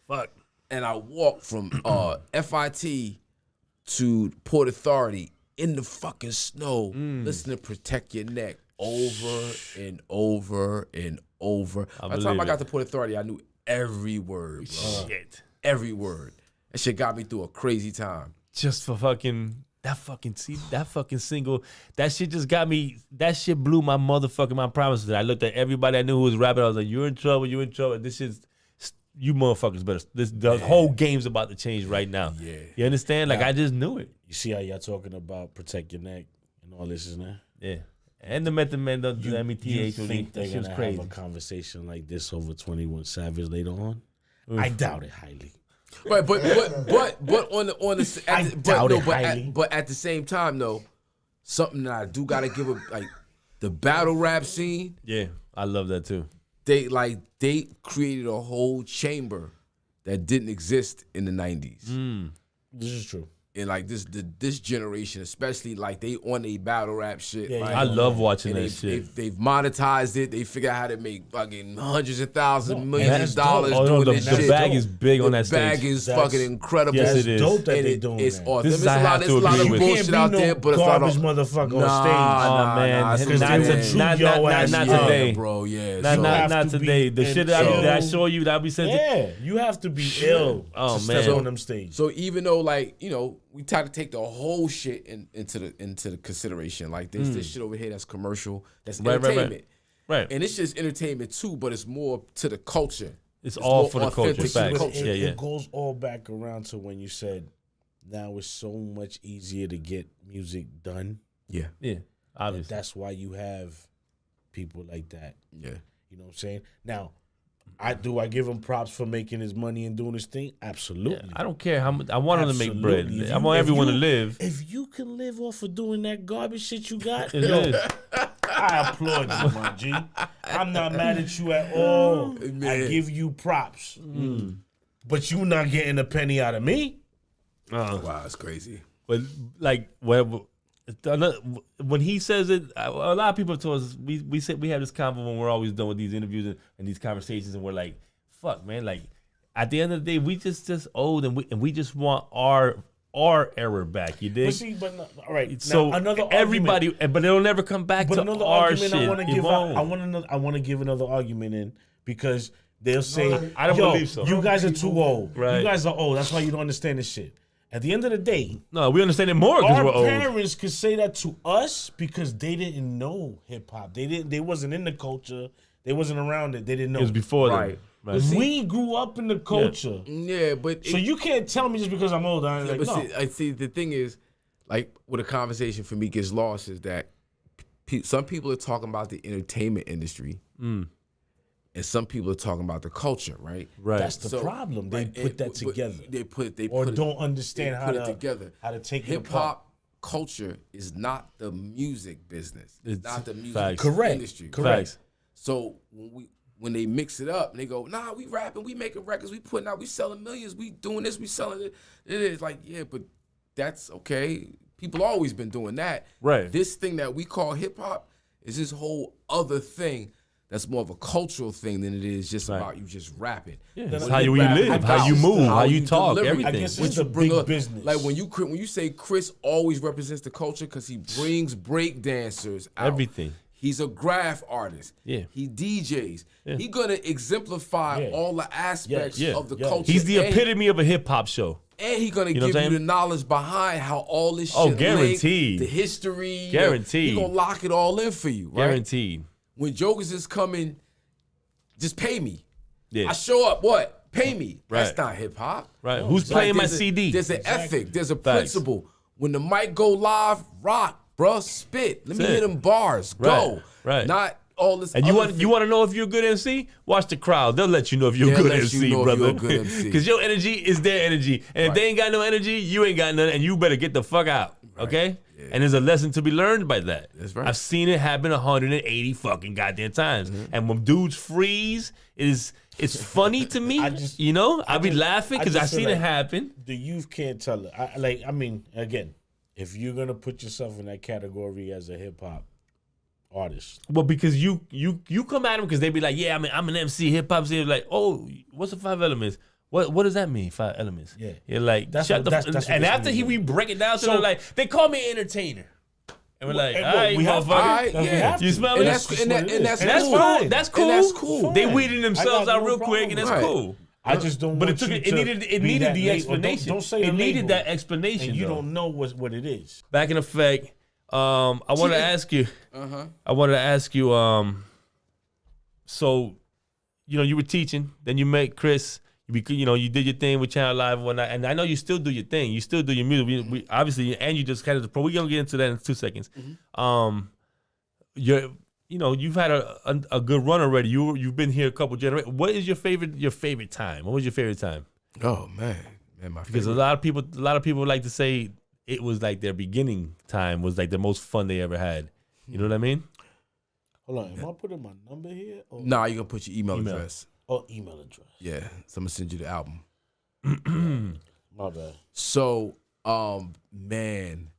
Fuck. And I walked from FIT to Port Authority in the fucking snow, listening to Protect Your Neck over and over and over. By the time I got to Port Authority, I knew every word, bro. Shit. Every word. That shit got me through a crazy time. Just for that fucking single, that shit just got me. That shit blew my promises. I looked at everybody I knew who was rapping. I was like, "You're in trouble. This shit's you motherfuckers better. The whole game's about to change right now." Yeah, you understand? Like I just knew it. You see how y'all talking about Protect Your Neck and all this, isn't it? Yeah. And the Method Man, the You METHOD, think they're that shit was gonna crazy. have a conversation like this over 21 Savage later on? I doubt it highly. Right, but on the I doubt it highly. But at the same time though, something that I do gotta give like the battle rap scene. Yeah, I love that too. They created a whole chamber that didn't exist in the 90s. This is true. And like this generation, especially like they on a battle rap shit. Yeah, like, I love watching that shit. They've monetized it. They figure out how to make fucking hundreds of thousands, No, millions of dollars dope. doing the this shit. bag is big on that The bag stage. is That's- fucking incredible. Yes, That's it is. dope that And they doing it's that. awesome. This is There's I a lot, have there's to a lot agree of with. Can't bullshit be out no there, but it's not garbage all. motherfucker Nah, on stage. Oh man, nah, not it's they would today. shoot Not your ass today, up, bro. Yeah, Not so- have not to be today. The shit ill. that I show you that I be sent. Yeah, you have to be ill Oh, to man. step on them stage. So even though like we try to take the whole shit into the consideration, like this shit over here that's commercial, that's Right, right, right. entertainment, Right. and it's just entertainment too, but it's more to the culture. It's all more for the culture. authentic Facts. culture. It goes all back around to when you said, now it's so much easier to get music done. Yeah, Yeah, obviously. That's why you have people like that. yeah. You know what I'm saying? Now, I give him props for making his money and doing his thing? Absolutely. Yeah, I don't care how much. I want him to make Absolutely. bread. If I you- want if everyone you- to live. If you can live off of doing that garbage shit you got, It yo, is. I applaud you, my G. I'm not mad at you at all. I Man. give you props. But you not getting a penny out of me. Wow, it's crazy. But like when he says it, a lot of people have told us we said we have this convo when we're always done with these interviews and these conversations, and we're like, fuck, man, like at the end of the day, we just old and we just want our error back. You dig? But see, all right. So now, another everybody, argument, but it'll never come back but to another our argument shit. I want to It give. won't. I want to give another argument in because they'll say, I don't "Yo, believe so." you guys are too old. Right. You guys are old. That's why you don't understand this shit." At the end of the day, No, we understand it more because our we're old. parents could say that to us because they didn't know hip hop. They wasn't in the culture. They wasn't around it. They didn't know. It was before Right. them. Right. We grew up in the culture. Yeah, but So you can't tell me just because I'm old. I'm like, but no. see, the thing is, like, where the conversation for me gets lost is that some people are talking about the entertainment industry, and some people are talking about the culture, right? Right. That's the problem. They put that together. They put Or it, don't understand they how put to it together. How to take it Hip apart. hop culture is not the music business. It's not the music facts. Correct. industry. Correct. Facts. So when they mix it up and they go, nah, we rapping, we making records, we putting out, we selling millions, we doing this, we selling it. It is like, yeah, but that's okay. People always been doing that. Right. This thing that we call hip hop is this whole other thing that's more of a cultural thing than it is just Right. about you just rapping. Yeah, Then it's I how get you back- live, I how you guess move, how how you you talk, deliver. everything. I guess What it's you the bring big up, business. like when you say Chris always represents the culture because he brings break dancers out. Everything. He's a graph artist. Yeah. He DJs. Yeah. He gonna exemplify Yeah. all the aspects Yeah. of the Yeah. culture. He's the and epitome of a hip hop show. And he gonna You know give what I'm you the saying? knowledge behind how all this shit Oh, linked, guaranteed. the history. Guaranteed. He gonna lock it all in for you, right? Guaranteed. When jokers is coming, just pay me. Yeah. I show up, what? Pay me. That's Right. not hip hop. Right. Who's playing my CD? There's an ethic. There's a Facts. principle. When the mic go live, rock, bruh, spit. Let me That's hear it. them bars. Go. Right. Not all this. And you other want to know if you're a good MC? Watch the crowd. They'll let you know if you're a They'll good let MC, you know if brother. you're a good MC. Because your energy is their energy, and if Right. they ain't got no energy, you ain't got none, and you better get the fuck out. Okay? Yeah. And there's a lesson to be learned by that. That's right. I've seen it happen 180 fucking goddamn times. And when dudes freeze, it's funny to me. I be laughing because I just feel seen it like happen. The youth can't tell it. I mean, again, if you're gonna put yourself in that category as a hip hop artist, Well, because you come at them because they be like, yeah, I'm an MC, hip hop. So like, oh, what's the 5 elements? What does that mean? 5 elements. Yeah. You're like, That's shut what- the. that's what And this after means. we break it down, so So- they're like, they call me an entertainer, and we're like, and all what, right, we have- motherfucker. All right, That's what we yeah. have You to. smell And it? that's just and what that- it and is. that's And that's cool. cool. fine. That's cool. And that's cool. They Fine. weeding themselves I got out no real quick, and it's problem with cool. I just don't. But want it you needed to it be needed that the late, or explanation. Don't say it a needed label, that explanation. and you though. don't know what it is. Back in effect, I want to ask you. I wanted to ask you. So, you were teaching, then you met Chris. You did your thing with Channel Live and whatnot, and I know you still do your thing. You still do your music. We obviously, and you just kind of. We're gonna get into that in 2 seconds. You're you've had a good run already. You've been here a couple generations. What is your favorite time? What was your favorite time? Oh man, my favorite. Because a lot of people like to say it was like their beginning time was like the most fun they ever had. You know what I mean? Hold on, am I putting my number here? Or? Nah, you're gonna put your email address. Oh, email address. Yeah, so I'm gonna send you the album. My bad. So, man.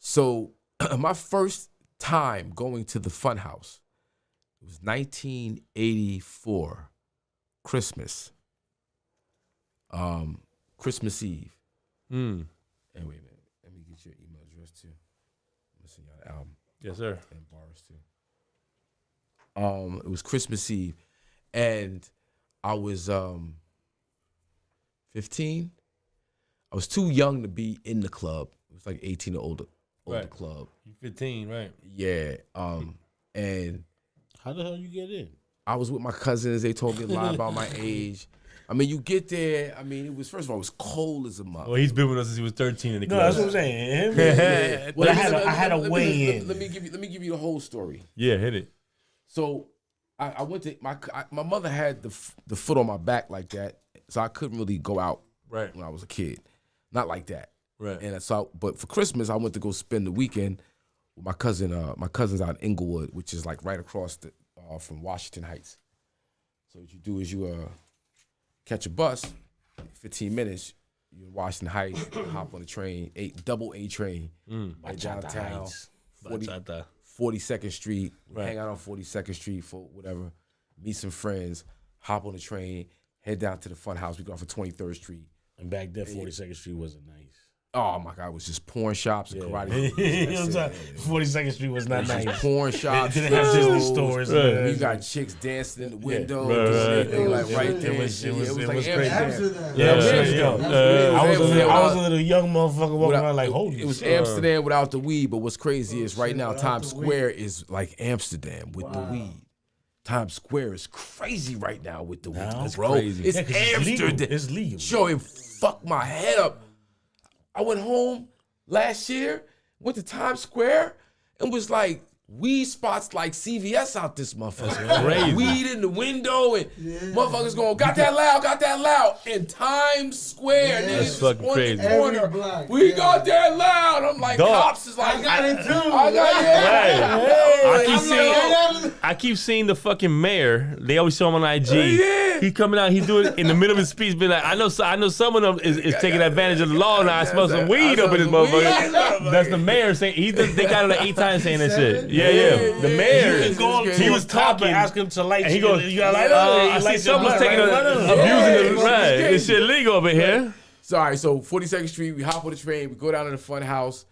So, my first time going to the Funhouse, it was 1984, Christmas. Christmas Eve. And wait a minute, let me get your email address too. I'm gonna send you the album. Yes, sir. And bars too. It was Christmas Eve, and I was 15. I was too young to be in the club. It was like 18 or older Right. club. You 15, right? Yeah. And How the hell you get in? I was with my cousins. They told me a lot about my age. I mean, you get there. I mean, it was, first of all, it was cold as a mother. Well, he's been with us since he was 13 in the No, club. that's what I'm saying. Yeah. Well, I had a way in. Let me give you the whole story. Yeah, hit it. So I went to my mother had the foot on my back like that, so I couldn't really go out Right. when I was a kid, not like that. Right. And so, but for Christmas, I went to go spend the weekend with my cousin. My cousin's out in Inglewood, which is like right across from Washington Heights. So what you do is you catch a bus, 15 minutes. You're in Washington Heights, hop on the train, double A train, right downtown, 42nd Street. Right. Hang out on 42nd Street for whatever. Meet some friends, hop on the train, head down to the Fun House. We go off of 23rd Street. And back then, 42nd Street wasn't nice. Oh my God, it was just porn shops and karate. You know what I'm saying? 42nd Street was not nice. Porn shops. Didn't have Disney stores. You got chicks dancing in the window. Right there. It was like crazy. Amsterdam. Yeah, I I was a little young motherfucker walking around like, holy shit. It was Amsterdam without the weed, but what's crazy is right now Times Square is like Amsterdam with the weed. Times Square is crazy right now with the weed, bro. crazy. It's Yeah, 'cause it's Amsterdam. legal. It's legal. Yo, it fucked my head up. I went home last year, went to Times Square, and was like, weed spots like CVS out this motherfucker. Crazy. Weed in the window, and motherfuckers going, got that loud. In Times Square, That's niggas fucking on crazy. the corner. Every block, We got that loud. I'm like, Dog. cops is like, I got it too. I got it. I keep seeing the fucking mayor. They always show him on IG. Yeah. He coming out. He doing in the middle of his speech, being like, I know some of them is taking advantage of the law. Now I smell some weed up in this motherfucker. That's the mayor saying. They got it like 8 times saying that shit. Yeah. The mayor. You can go up to He was talking. and ask him to light. And he goes, you got light I see someone's taking abusing the right. This shit legal over here. Sorry, so 42nd Street, we hop on the train, we go down to the Fun House,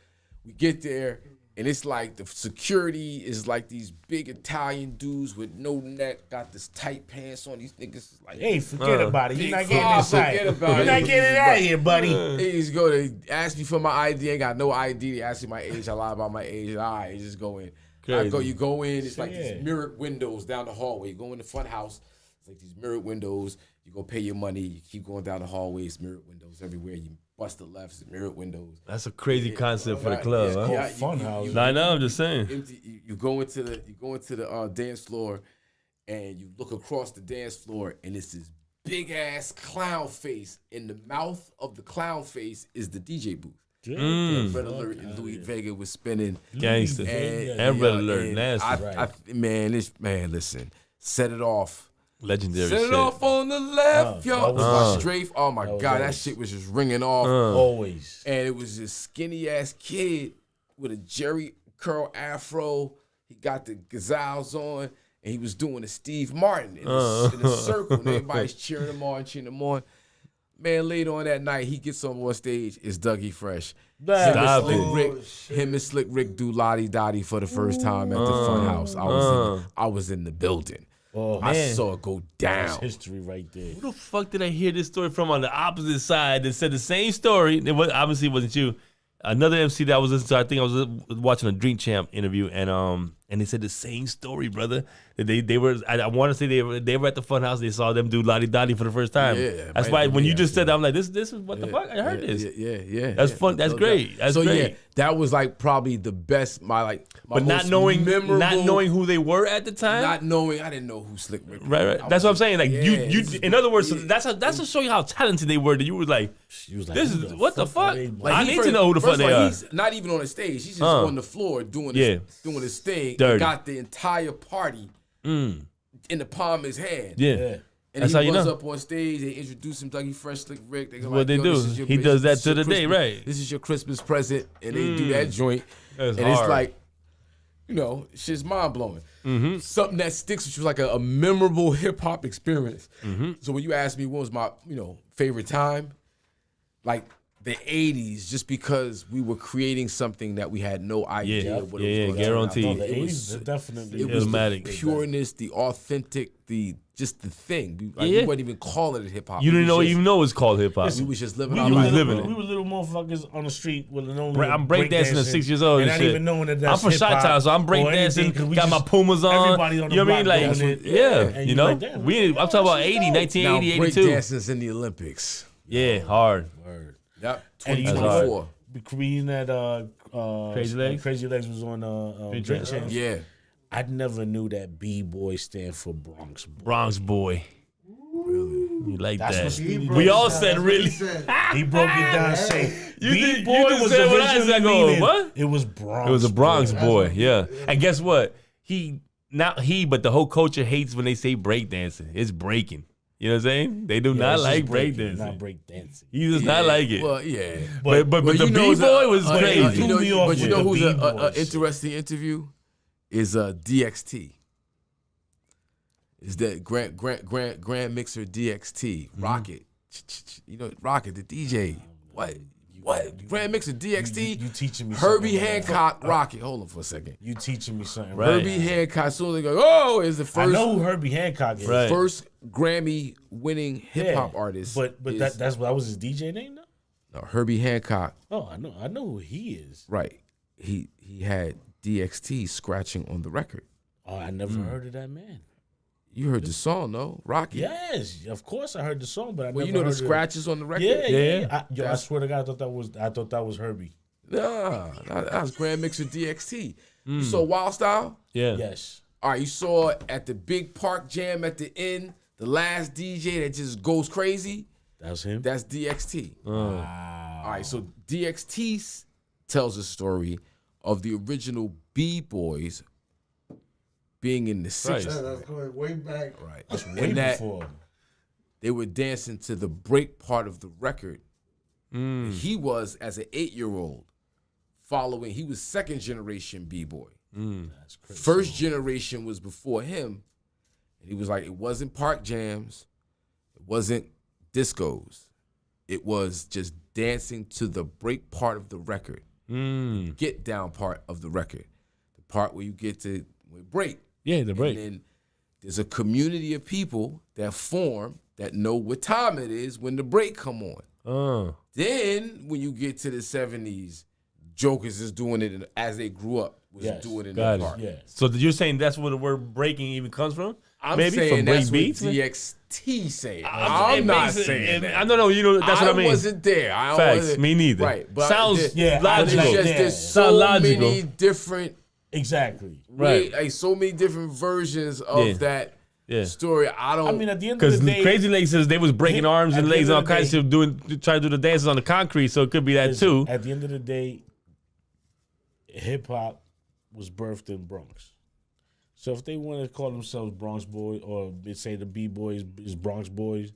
we get there, and it's like the security is like these big Italian dudes with no neck, got this tight pants on. These niggas is like, Hey, forget about it. You're not getting fuck, inside. forget about You're it. not getting out of here, buddy. they just go, they ask me for my ID, ain't got no ID, they ask me my age, I lie about my age, all right, just go in. You go in, it's like these mirrored windows down the hallway. You go in the Fun House, it's like these mirrored windows. You go pay your money. You keep going down the hallways, mirrored windows everywhere. You bust the lefts, mirrored windows. That's a crazy concept for the club, huh? Yeah, Fun House. I know. I'm just saying. You go into the dance floor, and you look across the dance floor, and it's this big ass clown face. In the mouth of the clown face is the DJ booth. And Red Alert and Louis Vega was spinning. Gangster. And Red Alert, nasty. Listen, set it off. Legendary Set shit. it off on the left, yo. It was my strafe. Oh my God, that shit was just ringing off. Always. And it was this skinny ass kid with a Jerry curl afro. He got the gazelles on, and he was doing a Steve Martin in a circle. And everybody's cheering him on. Man, later on that night, he gets on stage. It's Dougie Fresh. Stop it. Him and Slick Rick do Lottie Dottie for the first time at the Fun House. I was in the building. Oh, I man. saw it go That's down. history right there. Who the fuck did I hear this story from on the opposite side that said the same story? Obviously it wasn't you. Another MC that I was listening to, I think I was watching a Drink Champ interview, and And they said the same story, brother. That they were. I want to say they were at the fun house. They saw them do Lottie Dottie for the first time. Yeah, that's why when you just said that, I'm like, this is what the fuck? I heard this. Yeah. That's fun. That's great. That's great. Yeah, that was like probably the best. My but not knowing who they were at the time. Not knowing, I didn't know who Slick Rick was. Right. That's what I'm saying. Like you. In other words, that's to show you how talented they were. That you were like, this is what the fuck. I need to know who the fuck they are. He's not even on the stage. He's just on the floor doing his thing. Dirty. And got the entire party in the palm of his hand. Yeah. And that's he how runs up on stage. They introduce him Dougie Fresh, Slick Rick. They go what they do. He does that to the day, right? This is your Christmas present, and they do that joint. That's and hard. it's like, shit's mind blowing. Something that sticks with you, like a memorable hip hop experience. So when you ask me what was my favorite time, like the 80s, just because we were creating something that we had no idea what it was going to guaranteed. The 80s definitely. It was Automatic. the pureness, the authentic, just the thing. We wasn't even calling it hip hop. You didn't even know it's called hip hop. We was just living We our were life. little, we were little motherfuckers on the street with an only. I'm breakdancing at 6 years old and and not shit. even knowing that that's I'm from hip-hop Chi-Town, so I'm or anything, 'cause breakdancing. we Got my just- Pumas on. everybody on the You know what I mean? block Like, doing it. yeah, And you you know. like, damn, I'm talking about 80, Now 1980, 82. breakdancing's in the Olympics. Yeah, hard. Yep, And you know 2024. what? Being that Crazy Legs? Crazy Legs was on Drink Champs. Yeah. I never knew that B-boy stand for Bronx Boy. Bronx boy. You like That's that? what Stevie We broke all it said That's what he really. said. He broke it down and say You did- B-boy you just was said what I originally said, I go, meaning what? it was Bronx. It was a Bronx Boy. boy, yeah. And guess what? But the whole culture hates when they say breakdancing. It's breaking. You know what I'm saying? They do Yeah, not it's just like breaking, breakdancing. not breakdancing. He does not like it. Well, yeah. but the you know B-boy was but crazy. threw me off But you with know the who's an B-boys. interesting interview is DXT. Is that Grand Mixer DXT Rocket? Rocket the DJ. What? Grand Mixer DXT. You teaching me Herbie something, Hancock Rocket. Hold on for a second. You teaching me something. Right. Herbie Hancock. As soon as they go, is the I first know who Herbie Hancock is. Right. first Grammy winning hip hop artist. But is- that was his DJ name though? no, Herbie Hancock. Oh, I know who he is. Right. He had DXT scratching on the record. Oh, I never heard of that man. You heard the song, no? Rocket. Yes, of course I heard the song, but I Well, never you know heard the of- scratches on the record? Yeah. I swear to God, I thought that was Herbie. Nah, that was Grand Mixer DXT. You saw Wild Style? Yeah. Yes. All right, you saw at the big park jam at the end, the last DJ that just goes crazy? That's him. That's DXT. Wow. All right, so DXT tells a story of the original B-Boys being in the 60s. Yeah, that's going way back. Right. That's way And that before. they were dancing to the break part of the record. He was, as an 8-year-old, he was second generation B-Boy. That's crazy. First generation was before him. And he was like, it wasn't park jams. It wasn't discos. It was just dancing to the break part of the record. Get down part of the record. The part where you get to break. Yeah, the break. And then there's a community of people that form that know what time it is when the break come on. Then when you get to the 70s, jokers is doing it as they grew up, was doing it in Got the it. park. Yeah. So you're saying that's where the word breaking even comes from? I'm Maybe saying from that's break what beats? man? DXT saying. It I'm not makes it- saying that. I don't know. You know that's what I mean. wasn't there. I Facts. wasn't, Me neither. Right. But Sounds Yeah, logical. It's just Yeah. there's so Sound logical. many different Exactly. Right. like so many different versions of that story. I don't. I mean, at the end of Because the day, Crazy Legs says they was breaking arms at and the legs end and all of the kinds of shit, trying to do the dances on the concrete. So it could be that listen, too. At the end of the day, hip hop was birthed in Bronx. So if they want to call themselves Bronx Boy or they say the B-Boys is Bronx Boys,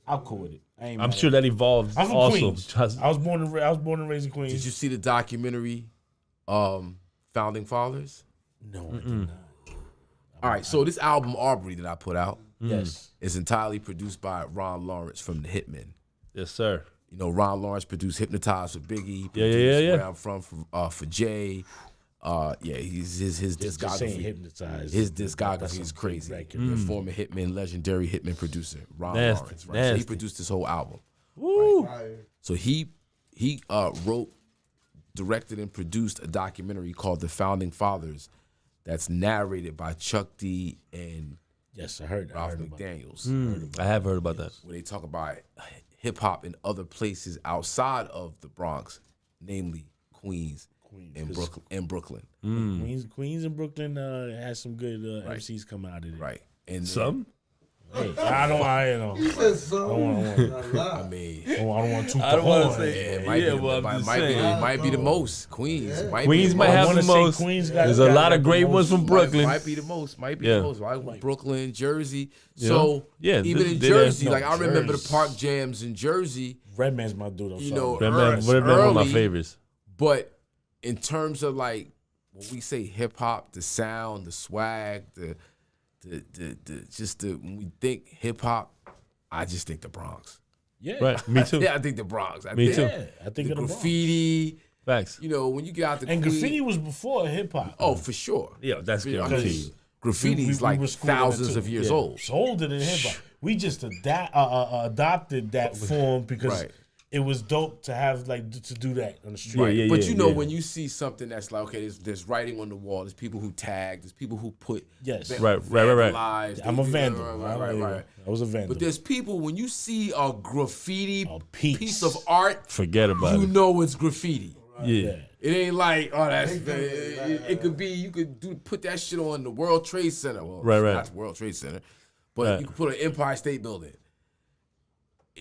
I'm cool with it. I'm sure that evolved I'm from also. Queens. I was born and raised in Queens. Did you see the documentary, Founding Fathers? No, I did not. All right, so this album Aubrey that I put out Yes. is entirely produced by Ron Lawrence from the Hitmen. Yes, sir. You know, Ron Lawrence produced "Hypnotized" for Biggie. Yeah. Where I'm from for Jay. He's his Just discography. saying hypnotized. His That's discography is a big crazy. record. The former Hitman, legendary Hitman producer, Ron Nasty, Lawrence. Right? So he nasty. produced this whole album. Woo. Fire. So he wrote, directed, and produced a documentary called "The Founding Fathers" that's narrated by Chuck D and Yes, I heard Ralph about McDaniels. I have heard about that. Where they talk about hip hop in other places outside of the Bronx, namely Queens and Brooklyn. Queens and Brooklyn has some good MCs coming out of there. Right. And Some? Hey, I don't You said so. I mean, I don't want to. I don't want to say. it might be, well, I'm might, just might, be, saying. might be the most. Queens might Queens be might the have most. the most. There's a lot of great ones from Brooklyn. Might be the most. Might be the most. Right? Brooklyn, Jersey. Yeah. So Yeah, even in they- Jersey, no, like I remember the Jersey. park jams in Jersey. Redman's my dude. I'm You sorry. know, Redman would have been one of my early, favorites. But in terms of like when we say hip hop, the sound, the swag, when we think hip hop, I just think the Bronx. Yeah, Right, me too. Yeah, I think the Bronx. Me think too. Yeah, I think The of the graffiti. Facts. You know, when you get out the And Queen- graffiti was before hip hop. Oh, for sure. Yeah, that's I guaranteed. mean, graffiti is We like were schooling it thousands too. of years Yeah. old. It's older than hip hop. We just adopted that form because Right. it was dope to have to do that on the street. Yeah, But you know, yeah. when you see something that's like, okay, there's writing on the wall, there's people who tag, there's people who put Yes. Right. vandalize, I'm a they- vandal. Right. I was a vandal. But there's people, when you see a graffiti A piece. of art, Forget about you it. know it's graffiti. Yeah. It ain't like, oh, that's it could be, you could put that shit on the World Trade Center. Well, Right. not the World Trade Center, but Right. you could put an Empire State Building.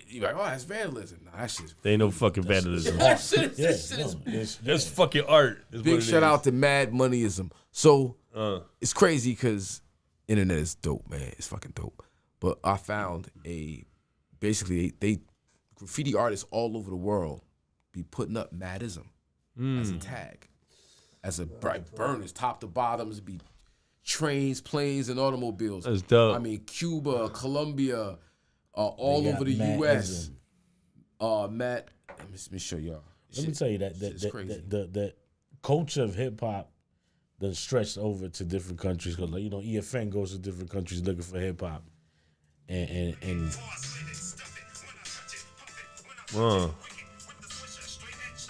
You're like, oh, that's vandalism. Nah, that shit's They ain't no fucking vandalism. that shit Yeah, is That's fucking art. is what big it shout is. out to Mad Moneyism. So It's crazy because internet is dope, man. It's fucking dope. But I found basically graffiti artists all over the world be putting up Madism as a tag, as a bright burners, top to bottoms, be trains, planes, and automobiles. That's dope. I mean, Cuba, Colombia, all They over got the U.S. Madism. Matt, let me show y'all. Let me tell you that shit's crazy. the culture of hip hop that stretched over to different countries because EFN goes to different countries looking for hip hop, and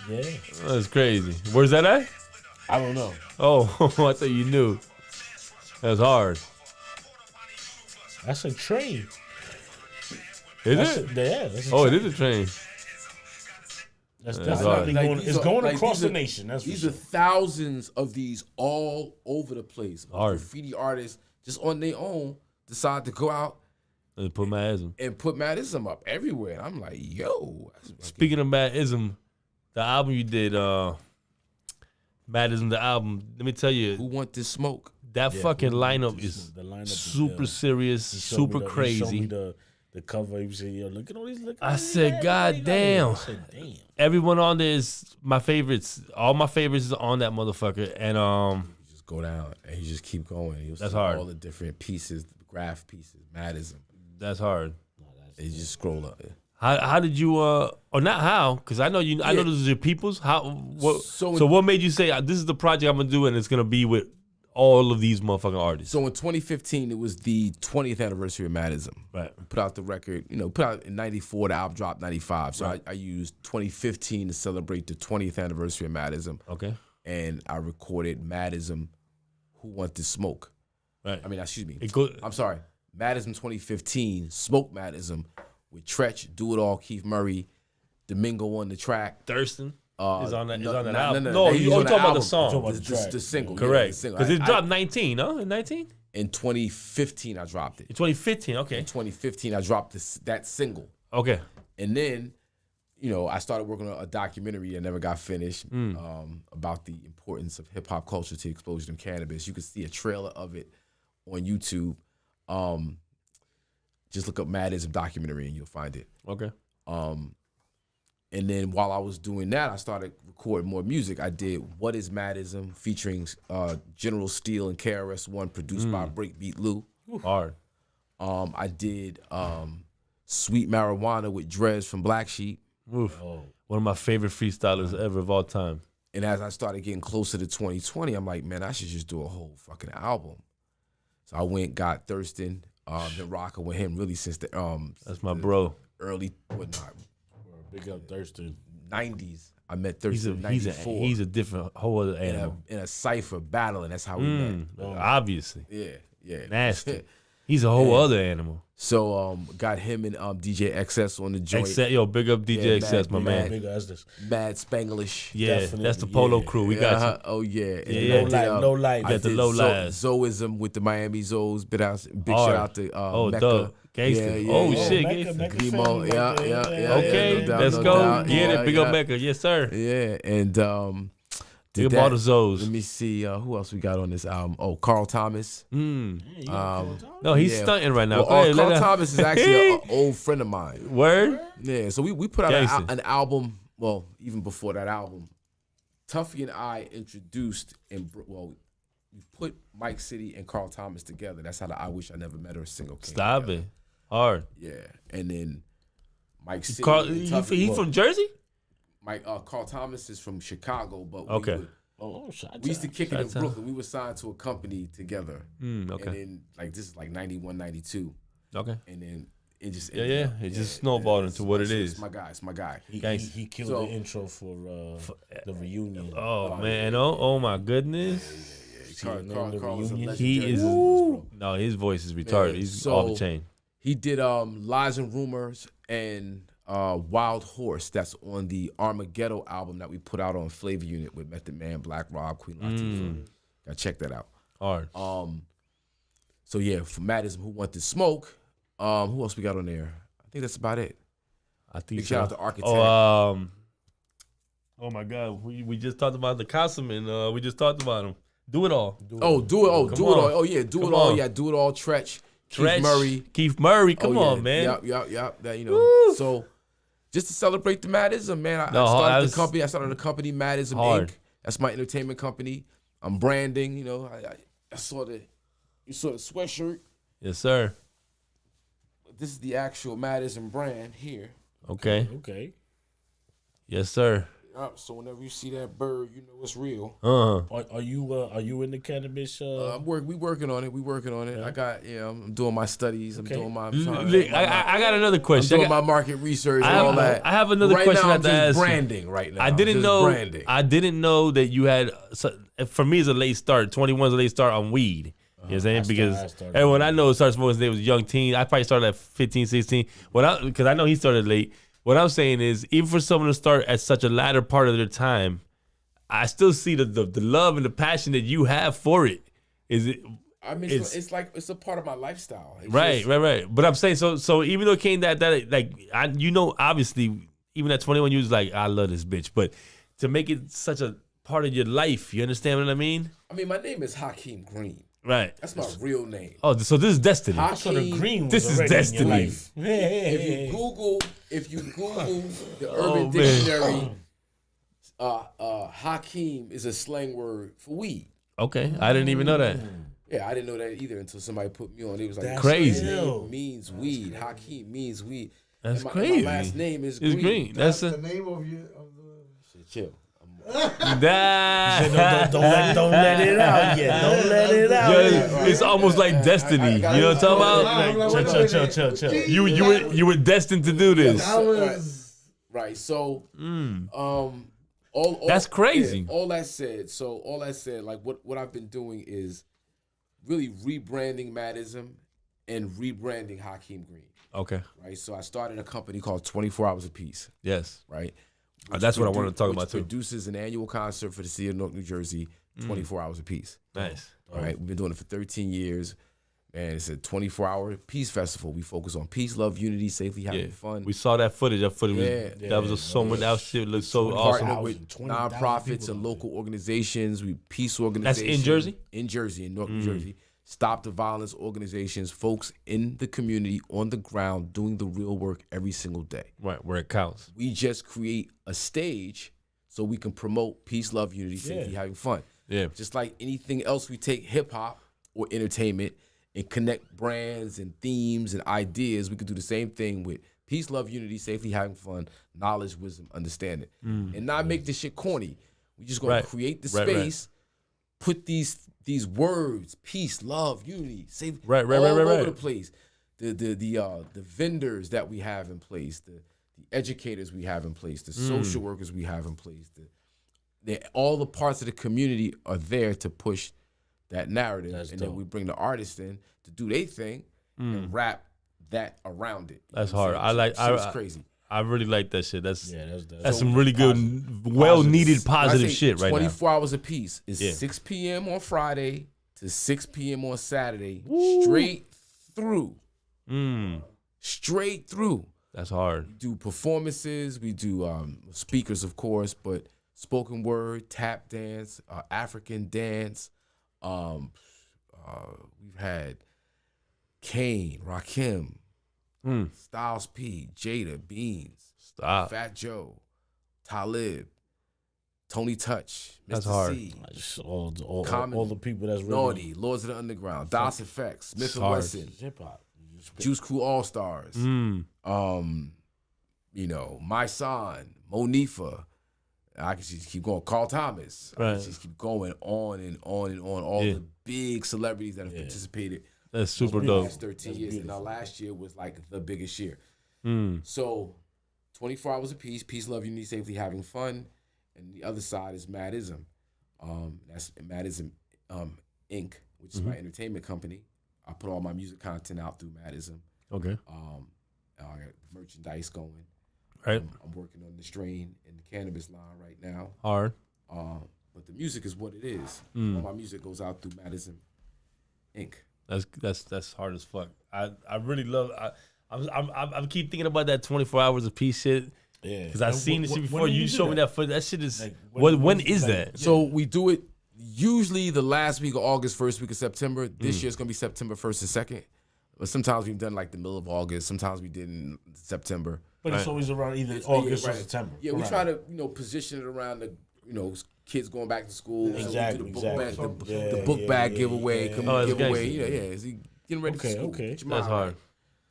yeah, That's crazy. Where's that at? I don't know. Oh, I thought you knew. That's hard. That's a train. Is That's it? That's a Oh, it train. is a train. That's hard. definitely Like, going. these It's are- going like, across these the are- nation. That's for These sure. are thousands of these all over the place. Hard. Graffiti artists just on their own decide to go out And put my ism. and put Madism up everywhere. And I'm like, yo. That's fucking- Speaking of Mad Ism, the album you did, Mad Ism, the album, let me tell you, who want this smoke? that fucking lineup is The lineup is super ill. serious, He showed me super the- he showed me crazy. the cover. He said, "Yo, look at all these." Look at I all these said, guys, God look at damn. all these guys." I said, damn. Everyone on there is my favorites. All my favorites is on that motherfucker. And You just go down and you just keep going. You'll That's see hard. all the different pieces, the graph pieces, Madism. that's hard. They just scroll up. How did you or not how? Because I know you. I know Yeah. this is your people's. How? What? So So, in- what made you say this is the project I'm gonna do and it's gonna be with all of these motherfucking artists? So in 2015, it was the 20th anniversary of Madism. Right. Put out the record, put out in 94, the album dropped 95. So Right. I used 2015 to celebrate the 20th anniversary of Madism. Okay. And I recorded Madism, Who Want This Smoke. Right. I mean, excuse me. I'm sorry. Madism 2015, Smoke Madism with Tretch, Do It All, Keith Murray, Domingo on the track. Thurston is on that. Is on that no, album. no, No, he's you on talking about the album. song? Talking about The, the track. the single. yeah, Correct. the single. Because it I- dropped 19, no? In 19? in 2015, I dropped it. In 2015. Okay. In 2015, I dropped that single. Okay. And then, I started working on a documentary that never got finished about the importance of hip hop culture to explosion of cannabis. You can see a trailer of it on YouTube. Just look up Madism documentary and you'll find it. Okay. And then while I was doing that, I started recording more music. I did What Is Madism featuring General Steel and KRS-One, produced by Breakbeat Lou. Hard. I did Sweet Marijuana with Drez from Black Sheep. Oof. One of my favorite freestylers ever of all time. And as I started getting closer to 2020, I'm like, man, I should just do a whole fucking album. So I went, got Thurston, been rocking with him really since the That's my bro. early, whatnot, Big up Thurston. 90s. I met Thirsty in 94. He's a different whole other animal. In a cipher battle, and that's how we met. Obviously. Yeah. Nasty. He's a whole other animal. So got him and DJ XS on the joint. Big up DJ XS, my man. Big as this. Mad Spanglish. Yeah, that's the Polo crew. We got you. Oh yeah. No life. Got the low lives. Zoism with the Miami Zoes. Big shout out to Mecca. Dope. Gangsta. Shit, Mecca Gangsta. Chemo. Yeah. Okay, let's go. Get it. Big up Mecca. Yes, sir. Yeah, and Big up all the Zoes. Let me see who else we got on this album. Oh, Carl Thomas. No, he's stunting right now. Well, Carl Thomas is actually an old friend of mine. Word? Yeah, so we put out an album. Well, even before that album, Tuffy and I introduced we put Mike City and Carl Thomas together. That's how the I Wish I Never Met Her single came. Stop together. it. Hard. Yeah, and then Mike City. He from Jersey? Carl Thomas is from Chicago, but we used to kick it in Brooklyn. We were signed to a company together. And then this is like 91, 92. Okay. And then it just it just snowballed into what it is. It's my guy. He killed the intro for the reunion. Oh man! Oh my goodness! Carl is a legendary He is. No, his voice is retarded. He's off the chain. He did Lies and Rumors and Wild Horse. That's on the Armageddon album that we put out on Flavor Unit with Method Man, Black Rob, Queen Latifah. Gotta check that out. Hard. So yeah, for Madism, Who Want to Smoke. Who else we got on there? I think that's about it. I think. Big shout out to Architect. Oh my God, we just talked about the Councilman. We just talked about him. Do It All. Do It All. Do It All. Yeah, Do It All. Yeah, Do It All. Tretch. Keith Murray. Come on, man. Yep. That, Woo. So just to celebrate the Madism, man. I started the company Madism Inc. That's my entertainment company. I'm branding. I saw the sweatshirt. Yes, sir. This is the actual Madism brand here. Okay. Yes, sir. So whenever you see that bird, you know it's real. Are you in the cannabis? We working on it. Yeah. I got I'm doing my studies. I'm doing my. I got another question. I'm doing my market research and all that. I have another question. Right now, I'm just branding right now. I didn't know that you had. For me, it's a late start. 21 is a late start on weed. You know what I'm saying? Because everyone I know started smoking since they was young teen. I probably started at 15, 16. Because I know he started late. What I'm saying is, even for someone to start at such a latter part of their time, I still see the love and the passion that you have for it. Is it? I mean, it's a part of my lifestyle. Right. But I'm saying, so even though it came obviously, even at 21, you was like, I love this bitch. But to make it such a part of your life, you understand what I mean? I mean, my name is Hakeem Green. Right. That's my real name. Oh, so this is destiny. This is destiny. If you Google the Urban Dictionary, Hakeem is a slang word for weed. Okay, I didn't even know that. Yeah, I didn't know that either until somebody put me on. It was like crazy. Name means weed. Hakeem means weed. That's crazy. My last name is Green. That's the name of the. Chill. Don't let it out yet. Don't let it out. It's almost like destiny. You know what I'm talking about? Chill. You were destined to do this. Right. So, that's crazy. Yeah, all that said, like what I've been doing is really rebranding Madism and rebranding Hakeem Green. Okay. Right. So I started a company called 24 Hours Apiece. Yes. Right. That's what I wanted to talk about too. Produces an annual concert for the city of Newark, New Jersey, 24 hours apiece. Nice. All right, we've been doing it for 13 years, and it's a 24-hour peace festival. We focus on peace, love, unity, safely having fun. We saw that footage. That was so much. That shit looked so awesome. Partnered with nonprofits and local organizations. Peace organizations. That's in Jersey? In Jersey, in Newark, New Jersey. Stop the violence organizations, folks in the community, on the ground, doing the real work every single day. Right, where it counts. We just create a stage so we can promote peace, love, unity, safety, having fun. Yeah. Just like anything else, we take hip-hop or entertainment and connect brands and themes and ideas. We could do the same thing with peace, love, unity, safety, having fun, knowledge, wisdom, understanding. And not make this shit corny. We just going to create the space, put these words, peace, love, unity, safety, all over the place. The vendors that we have in place, the the educators we have in place, the social workers we have in place, all the parts of the community are there to push that narrative. That's and dope. then we bring the artists in to do their thing and wrap that around it. That's hard. It's crazy. I really like that shit. That's some so really good, well-needed positive shit right now. 24 hours a piece is 6 p.m. on Friday to 6 p.m. on Saturday, straight through. Straight through. That's hard. We do performances. We do speakers, of course, but spoken word, tap dance, African dance. We've had Kane, Hakeem, Styles P, Jada, Beans, Fat Joe, Talib, Tony Touch, Mr. That's hard. C, Just all the people that's really Naughty, Lords of the Underground, Das Effects, Smith and Wesson, hip hop. Juice Crew All Stars, My Son, Monifa. I can just keep going. Carl Thomas. I can just keep going on and on and on. All the big celebrities that have participated. That's super the dope. last 13 years. And now last year was like the biggest year. So 24 hours apiece, peace, love, unity, safely, having fun. And the other side is Madism. That's Madism Inc., which is my entertainment company. I put all my music content out through Madism. Okay. I got merchandise going. Right. I'm working on the strain in the cannabis line right now. Hard. But the music is what it is. All my music goes out through Madism Inc. That's hard as fuck. I really love. I keep thinking about that 24 hours of peace shit. Yeah. Because I've seen this shit before. You showed me that footage. That shit is. Like, when is that? So we do it usually the last week of August, first week of September. This year it's gonna be September 1st and 2nd. But sometimes we've done like the middle of August. Sometimes we did in September. But it's always around either August or September. Yeah, we try to position it around the kids going back to school. Exactly. So we do the book bag giveaway, giveaway. Is he getting ready for school? Okay. That's hard.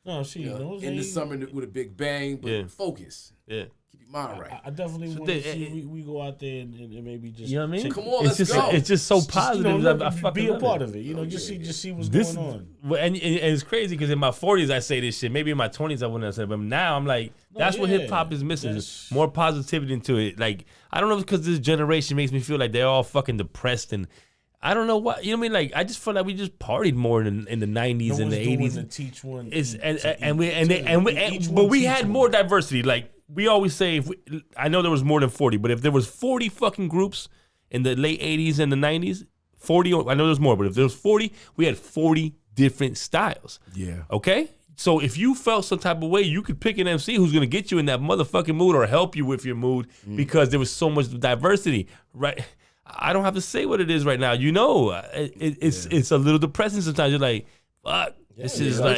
No, she in the summer with a big bang, but focus. Yeah. Keep your mind right. I definitely want to see we go out there and maybe just. You know what I mean? Come on, let's go. It's just so positive. I fucking be a love part it. of it. Just see what's going on. And it's crazy because in my 40s I say this shit. Maybe in my 20s I wouldn't have said it, but now I'm like, that's what hip hop is missing. Is more positivity into it. Like, I don't know if it's because this generation makes me feel like they're all fucking depressed and I don't know what, you know what I mean? Like, I just feel like we just partied more in the 90s and the 80s. To teach one. But we had more diversity. Like, we always say, I know there was more than 40, but if there was 40 fucking groups in the late 80s and the 90s, 40, I know there's more, but if there was 40, we had 40 different styles. Yeah. Okay? So if you felt some type of way, you could pick an MC who's going to get you in that motherfucking mood or help you with your mood because there was so much diversity, right? I don't have to say what it is right now. It's a little depressing sometimes. You're like, fuck, this is like,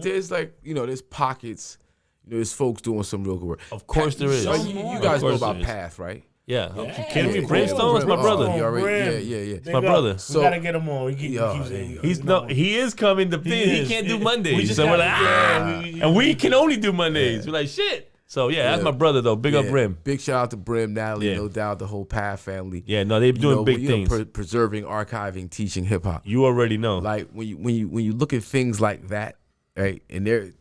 there's like, there's pockets. There's folks doing some real good work. Of course there is. You guys know about Path, right? Yeah. Kidding me? Brimstone is my brother. Yeah. My brother. So we gotta get him on. He is coming. He can't do Mondays. So we're like, and we can only do Mondays. We're like, shit. So that's my brother though. Big up Brim. Big shout out to Brim, Natalie, no doubt, the whole Path family. Yeah, no, they're doing big things. Preserving, archiving, teaching hip hop. You already know. Like when you look at things like that, right, and they're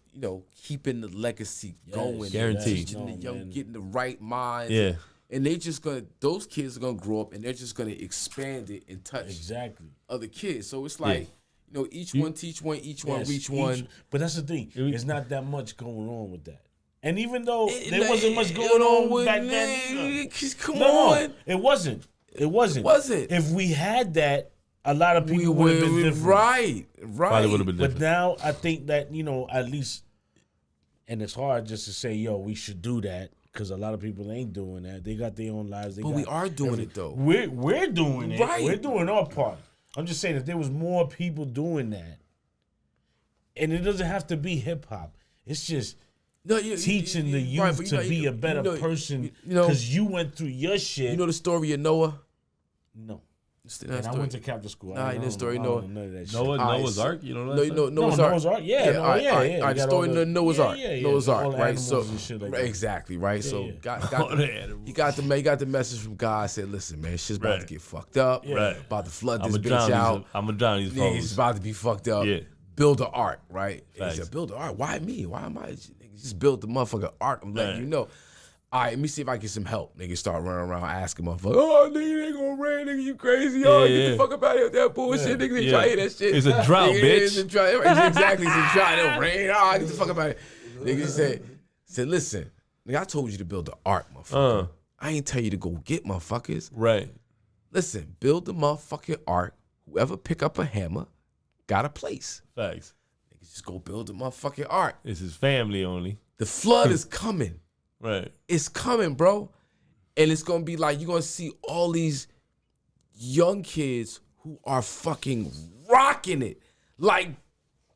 keeping the legacy going, guaranteed. Teaching the young, getting the right minds. Yeah. And those kids are gonna grow up and they're just gonna expand it and touch other kids. So it's like, each one teach one, each one reach one. But that's the thing. There's not that much going on with that. And even though there wasn't much going on back then, come on, it wasn't. If we had that, a lot of people would have been different. Right. Probably would have been different. But now I think that at least, and it's hard just to say, yo, we should do that. Because a lot of people ain't doing that. They got their own lives. But we are doing it, though. We're doing it. Right. We're doing our part. I'm just saying, if there was more people doing that, and it doesn't have to be hip-hop. It's just teaching the youth to be a better person because you went through your shit. You know the story of Noah? No. And I went to Catholic school. The story Noah. Noah's Ark? You don't know? Noah's Ark. Yeah. All right, the story of Noah's Ark. Noah's Ark, right? So exactly, right? So he got the message from God. Said, listen, man, shit's about to get fucked up. About to flood this bitch out. I'm gonna drown these folks. It's about to be fucked up. Yeah. build the art, right? And Thanks. he said, build the art. Why me? Why am I? Just build the motherfucking art. I'm letting you know. All right, let me see if I get some help. Niggas start running around asking motherfuckers, oh, nigga, they gonna rain, nigga, you crazy. Oh, get the fuck up out of here with that bullshit. Niggas ain't trying to hear that shit. It's a drought, nigga, bitch. It's exactly, it's a drought. It'll rain. Oh, get the fuck up out of here. Niggas said, listen, nigga, I told you to build the art, motherfucker. I ain't tell you to go get motherfuckers. Right. Listen, build the motherfucking art. Whoever pick up a hammer got a place. Facts. Niggas just go build the motherfucking art. It's his family only. The flood is coming. Right. It's coming, bro. And it's going to be like, you're going to see all these young kids who are fucking rocking it. Like,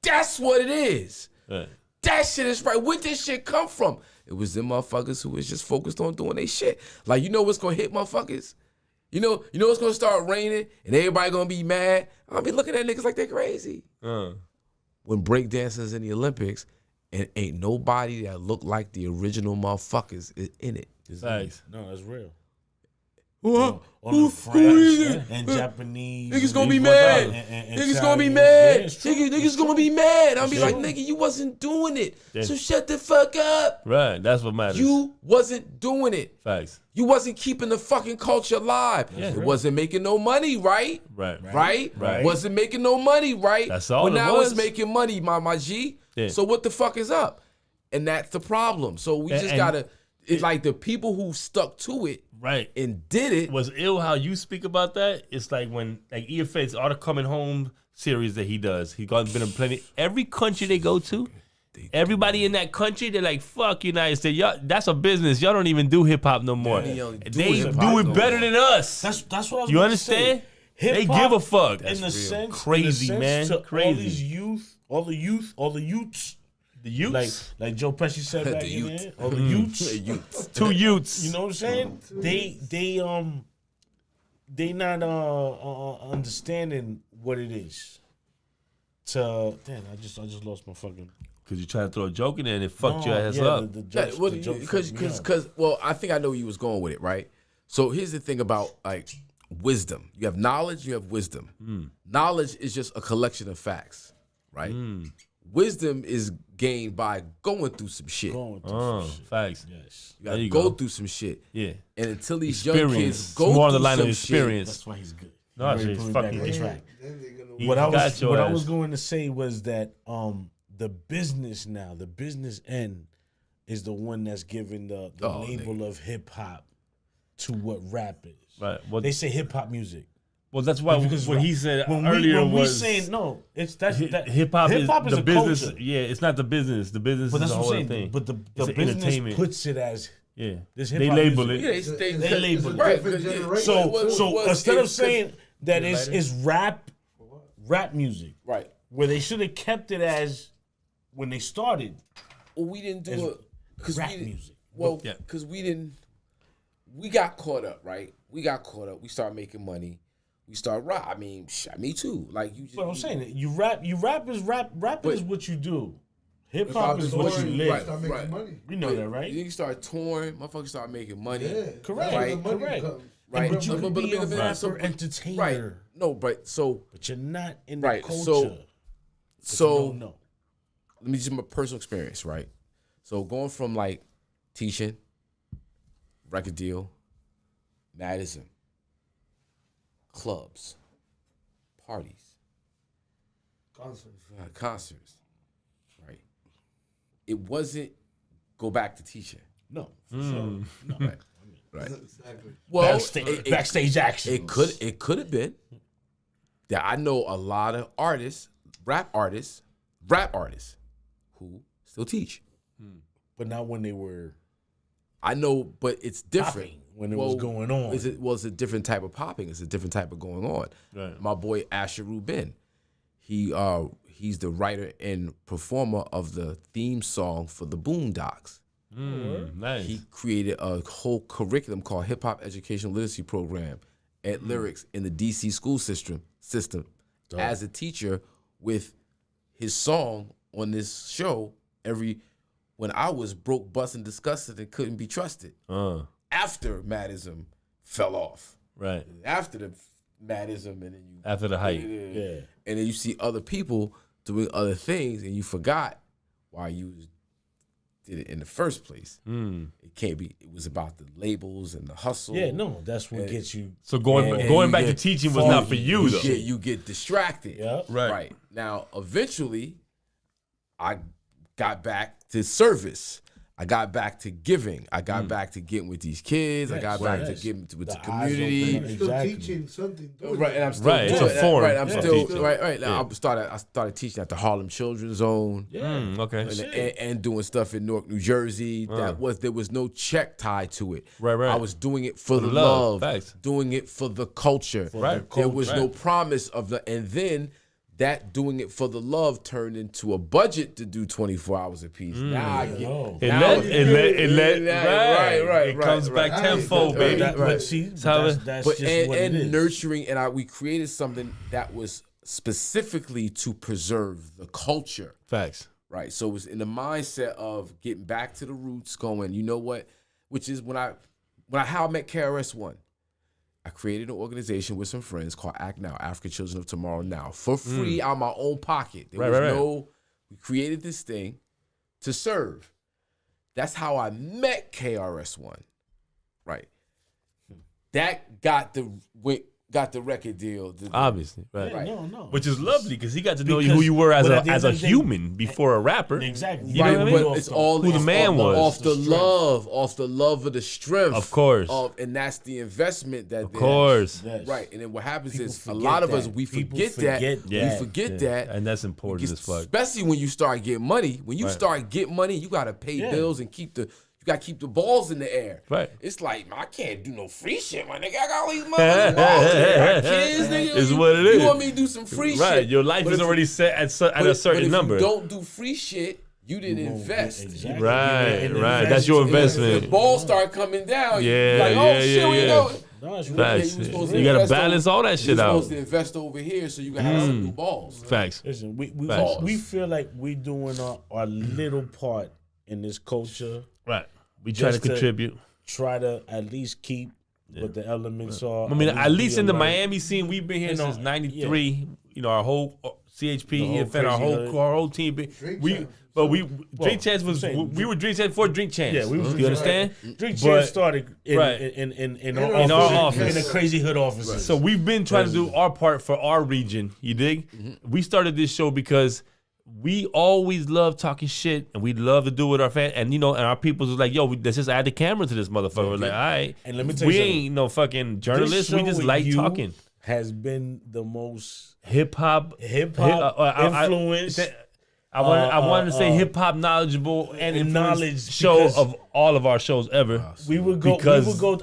that's what it is. Right. That shit is right. Where'd this shit come from? It was them motherfuckers who was just focused on doing their shit. Like, you know what's going to hit motherfuckers? You know it's going to start raining and everybody going to be mad? I'll be looking at niggas like they're crazy. When breakdancers in the Olympics, and ain't nobody that look like the original motherfuckers is in it. Nice. No, that's real. What? On the French and Japanese. Niggas gonna be mad. Niggas gonna be mad. Niggas gonna be mad. I'll be like, nigga, you wasn't doing it. So shut the fuck up. Right. That's what matters. You wasn't doing it. Facts. You wasn't keeping the fucking culture alive. It wasn't making no money, right? Right. Right? Wasn't making no money, right? That's all But it now was. it's making money, my G. Yeah. So what the fuck is up? And that's the problem. So we just gotta, it's like the people who stuck to it Right. and did it. Was ill how you speak about that. It's like when like EFX, all the Coming Home series that he does. He been in plenty. Every country they go to, everybody in that country, they're like, fuck United States. Y'all, that's a business. Y'all don't even do hip hop no more. They do it better than us. That's what I was You understand? They give a fuck. In the sense, Crazy, man. To Crazy. all these youth, all the youths. The youths? Like Joe Pesci said back The in youths. there. All the youths. Two youths. You know what I'm saying? They not understanding what it is. Damn, I just lost my fucking. Because you try to throw a joke in there and it fucked your ass up. Because I think I know where you was going with it, right? So here's the thing about like wisdom. You have knowledge, you have wisdom. Knowledge is just a collection of facts, right? Wisdom is gained by going through some shit. Facts. Yes. You gotta go through some shit. Yeah. And until these young kids go more through on the line some of experience. That's why he's good. No, it's fucking track. He What I got your ass. was going to say was that the business end is the one that's giving the label of hip hop to what rap is. Right. Well, They say hip hop music. Well, that's why Because what he said when earlier we was saying no, it's that hip hop is hip-hop is the a business. culture. Yeah, it's not the business. The business But is that's the what whole I'm saying. thing. But the It's business entertainment. puts it as Yeah, this they hip-hop label music. it. Yeah, They label right, it. because So instead of saying that it's rap music, right, where they should have kept it as when they started. well, we didn't do It's it because rap music. Well, Yeah. because we got caught up, right? We got caught up. We started making money. We started rap. I mean, me too. Like you. But I'm saying you rap is rap. Rapping is what you do. Hip hop is Hip-hop what is you what live. you start making money. You know that, right? You start touring. Motherfuckers start making money. Yeah. Correct. Right. Correct. Right. But you can be a but- rapper, entertainer. Right. No, but so But you're not in the Right, culture. so- So no. let me just my personal experience, right? So going from like teaching, record deal, Madison, clubs, parties, concerts, right? It wasn't go back to teaching. No, for sure. No. Right. Right. Exactly. Well, Backstage action. it could have been that I know a lot of rap artists who still teach. But not when they were I know, but it's different popping, when it was going on. It's a different type of popping. It's a different type of going on. Right. My boy Asher Rubin, he's the writer and performer of the theme song for the Boondocks. Nice. He created a whole curriculum called Hip Hop Educational Literacy Program at Lyrics in the DC school system as a teacher with his song on this show when I was broke, busting, disgusted, and couldn't be trusted. After Madism fell off. Right. After the Madism and then you After the hype. Yeah. and then you see other people doing other things, and you forgot why you did it in the first place. It can't be. It was about the labels and the hustle. Yeah, no, that's what gets you. So going back to teaching was not for you though. You get distracted. Yeah, Right. Now, eventually, I got back to service. I got back to giving. I got back to getting with these kids. I got back to getting with the community. You're still teaching something. Right, and I'm still doing it's a that. form. Right, I'm still teaching. right. Now I started teaching at the Harlem Children's Zone. Okay. And doing stuff in Newark, New Jersey. There was no check tied to it. Right. I was doing it for the love, doing it for the culture. There was no promise of and then that doing it for the love turned into a budget to do 24 hours a piece. Now I get it comes back tenfold, baby. But see, that's just what it is. Nurturing, and we created something that was specifically to preserve the culture. Facts. Right. So it was in the mindset of getting back to the roots, going, you know what? Which is how I met KRS-One. I created an organization with some friends called Act Now, African Children of Tomorrow Now, for free out of my own pocket. We created this thing to serve. That's how I met KRS-One. Right. That got the record deal. Obviously, right. No. Which is lovely because he got to know who you were as a human before a rapper. Exactly. You know what I mean? But it's all who the man was. Off the love of the strength. Of course. And that's the investment that. Of course. Yes. Right. And then what happens is a forget lot of that. us we forget forget that. We forget that. And that's important as fuck. Especially when you start getting money. When you start getting money, you gotta pay bills and you gotta keep the balls in the air. Right. It's like, I can't do no free shit, my nigga. I got all these motherfucking balls in the air. Kids, nigga. It's what it is. You want me to do some free shit. Right. Your life is already set at a certain number. If you don't do free shit, you didn't invest. Exactly. Right. That's your investment. If the balls start coming down, Yeah, you're like, shit, we know. Facts. You gotta balance all that shit out. You're supposed to invest over here so you can have some new balls. Facts. Listen, we feel like we're doing our little part in this culture. Right. We try to contribute. Try to at least keep what the elements are. I mean, at least in the Miami scene, we've been here since '93. Yeah. You know, our whole CHP, EFN, our whole team. We Drink Chance was we were Drink Chance before Drink Chance. Yeah, we was. You understand? Drink Chance started in our office, in the crazy hood offices. Right. So we've been trying to do our part for our region. You dig? Mm-hmm. We started this show because we always love talking shit, and we love to do it with our fans. And and our people was like, "Yo, let's just add the camera to this motherfucker." We're like, "All right." And let me tell you, we ain't no fucking journalists. We just like talking. Has been the most hip hop influence. I wanted to say hip hop knowledgeable and knowledge show of all of our shows ever.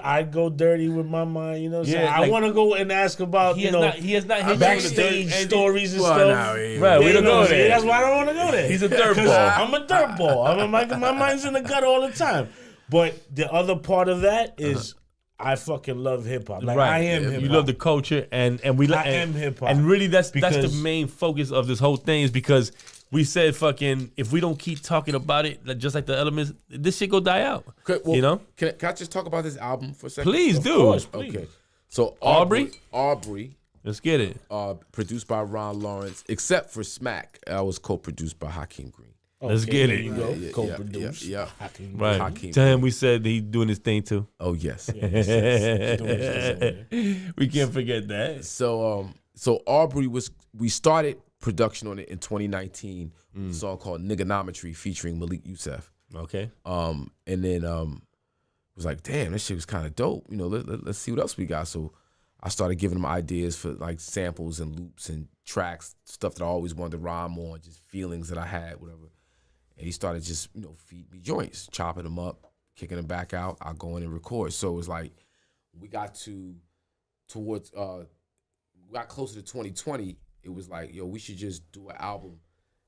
I'd go dirty with my mind, you know. I want to go and ask about he has not backstage stories and stuff. Right, we don't go there. That's why I don't want to go there. He's a dirtball. I'm a dirtball. My mind's in the gutter all the time. But the other part of that is. I fucking love hip hop. Like, I am hip hop. You love the culture, and we I am hip hop. And really, that's the main focus of this whole thing is because we said fucking if we don't keep talking about it, just like the elements, this shit go die out. Okay, well, you know? Can I just talk about this album for a second? Please do. Course, please. Okay. So Aubrey. Let's get it. Produced by Ron Lawrence, except for Smack. I was co-produced by Hakeem Green. Let's get it. There you go. Co-produced. Yeah. Right. Hakeem. To him, we said he's doing his thing too. Oh yes. We can't forget that. So Aubrey we started production on it in 2019. A song called Niggonometry featuring Malik Youssef. Okay. And then was like, damn, this shit was kind of dope. You know, let's see what else we got. So I started giving him ideas for like samples and loops and tracks, stuff that I always wanted to rhyme on, just feelings that I had, whatever. And he started just, feed me joints, chopping them up, kicking them back out. I'll go in and record. So it was like, we got closer to 2020. It was like, yo, we should just do an album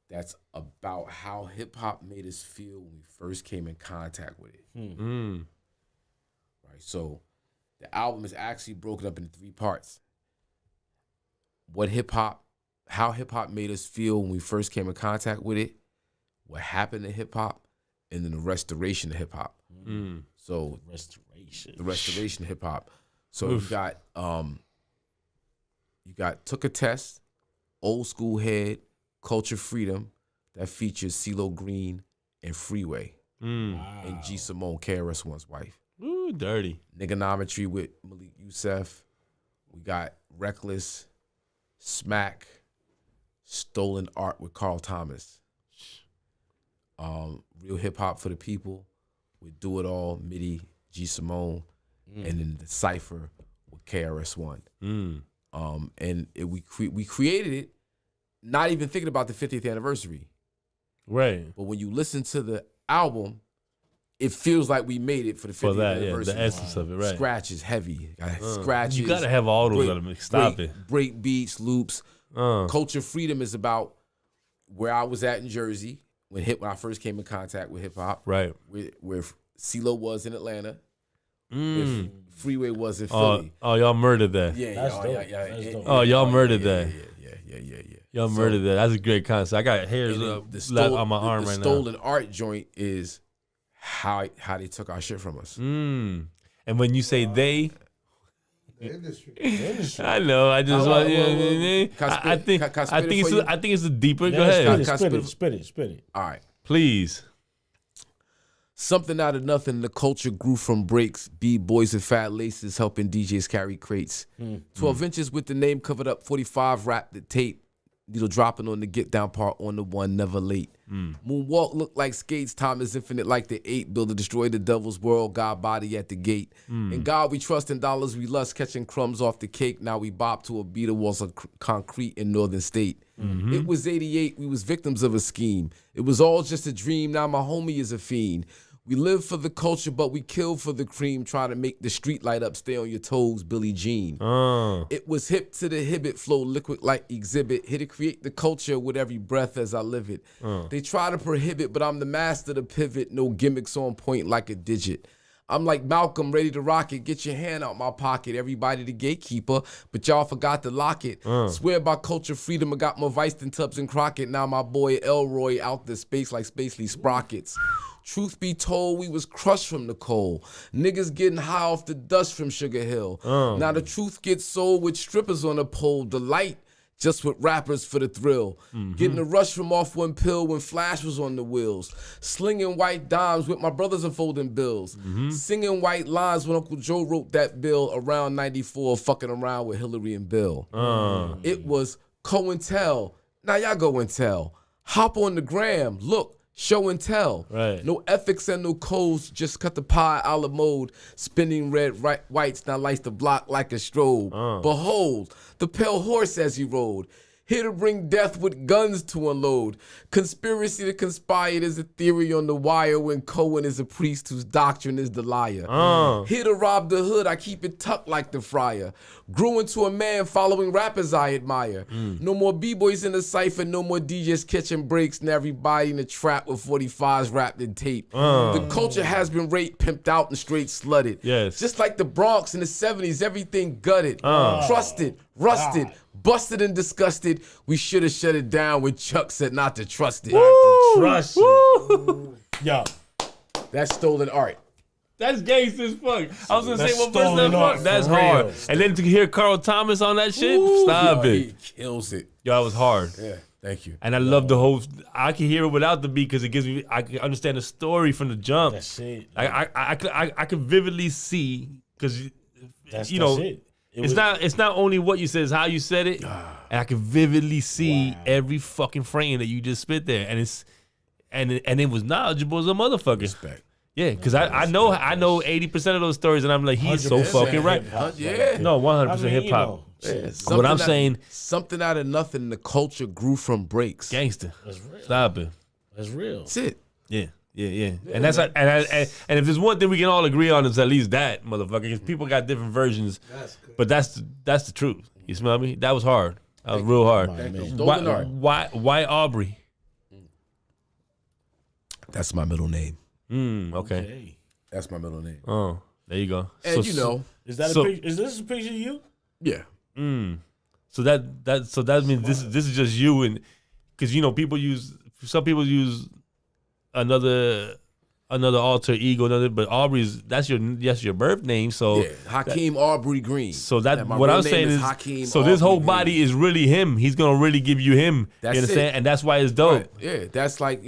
that's about how hip hop made us feel when we first came in contact with it. Right. So the album is actually broken up into 3 parts. How hip hop made us feel when we first came in contact with it, what happened to hip hop, and then the restoration of hip hop. So the restoration of hip hop. So you got Took a Test, Old School Head, Culture Freedom that features CeeLo Green and Freeway Wow. and G Simone, KRS-One's wife. Ooh, dirty. Niggonometry with Malik Youssef. We got Reckless, Smack, Stolen Art with Carl Thomas. Real Hip Hop for the People with Do It All, Midi, G Simone, and then the Cypher with KRS-One. And we created it not even thinking about the 50th anniversary. Right. But when you listen to the album, it feels like we made it for the 50th anniversary. The essence of it, right. Scratches heavy. Scratches. You gotta have all those elements. Stop it. Break beats, loops. Culture Freedom is about where I was at in Jersey when I first came in contact with hip hop. Right. Where CeeLo was in Atlanta. Where Freeway was in Philly. Oh, y'all murdered that. Yeah. That's dope. Oh, y'all murdered that. Yeah. Y'all murdered that. That's a great concept. I got hairs on my arm right now. The Stolen Art joint is how they took our shit from us. And when you say they, The industry. I know. I just want. I think it's a deeper. Go ahead. Spit it. All right. Please. Something out of nothing, the culture grew from breaks. B-boys and fat laces helping DJs carry crates. 12 inches with the name covered up, 45 wrapped the tape. Needle dropping on the get down part on the one, never late. Moonwalk look like skates, time is infinite like the 8. Build to destroy the devil's world, God body at the gate. In God we trust, in dollars we lust, catching crumbs off the cake. Now we bop to a beat of walls of concrete in northern state. It was 88, we was victims of a scheme. It was all just a dream, now my homie is a fiend. We live for the culture, but we kill for the cream, trying to make the street light up, stay on your toes, Billie Jean. It was hip to the hibbit, flow liquid like exhibit, here to create the culture with every breath as I live it. They try to prohibit, but I'm the master to pivot, no gimmicks on point like a digit. I'm like Malcolm, ready to rock it, get your hand out my pocket, everybody the gatekeeper, but y'all forgot to lock it. Swear by culture freedom, I got more vice than Tubbs and Crockett, now my boy Elroy out the space like Spacely Sprockets. Truth be told, we was crushed from the coal. Niggas getting high off the dust from Sugar Hill. Now the truth gets sold with strippers on the pole. The light just with rappers for the thrill. Getting a rush from off one pill when Flash was on the wheels. Slinging white dimes with my brothers unfolding bills. Singing white lines when Uncle Joe wrote that bill around 94, fucking around with Hillary and Bill. It was COINTEL. Now y'all go and tell. Hop on the gram. Look. Show and tell. Right. No ethics and no codes, just cut the pie a la mode. Spinning red whites, now lights the block like a strobe. Behold, the pale horse as he rode. Here to bring death with guns to unload. Conspiracy to conspire is a theory on the wire when Cohen is a priest whose doctrine is the liar. Here to rob the hood, I keep it tucked like the friar. Grew into a man following rappers I admire. No more B-boys in the cypher, no more DJs catching breaks, and everybody in the trap with 45s wrapped in tape. The culture has been raped, pimped out, and straight slutted. Yes. Just like the Bronx in the 70s, everything gutted. Trusted, rusted, busted and disgusted. We should have shut it down when Chuck said not to trust it. Trust it. Yo. That's Stolen Art. That's gangster as fuck. I was gonna That's say what verse Stolen that Art fuck. That's for hard. real. And then to hear Carl Thomas on that shit, stop Yo, it. He kills it. Yo, that was hard. Yeah, thank you. And I love the whole. I can hear it without the beat because it gives me. I can understand the story from the jump. That's it. I could vividly see because That's you know it. it's not only what you said, it's how you said it, and I can vividly see every fucking frame that you just spit there, and it was knowledgeable as a motherfucker. Respect. Yeah, because I know 80% of those stories, and I'm like, he's so fucking right. Yeah. No, 100% hip hop. What I'm saying, something out of nothing, the culture grew from breaks. gangster. That's real. Stop it. That's real. That's it. Yeah. And that's and if there's one thing we can all agree on, it's at least that, motherfucker. Because people got different versions, but that's the truth. You smell me? That was hard. That was real hard. Stolen Art. Why Aubrey? That's my middle name. Okay. That's my middle name. Oh, there you go. And Is that so- a picture? Is this a picture of you? yeah. So that means this is just you, and because some people use another another alter ego, but Aubrey's that's your birth name. So Yeah, Hakeem Aubrey Green. So that my what real I'm name saying is, Hakeem so this whole Aubrey body Green. is really him. He's gonna really give you him. That's you understand? it. And that's why it's dope. Right. Yeah, that's like,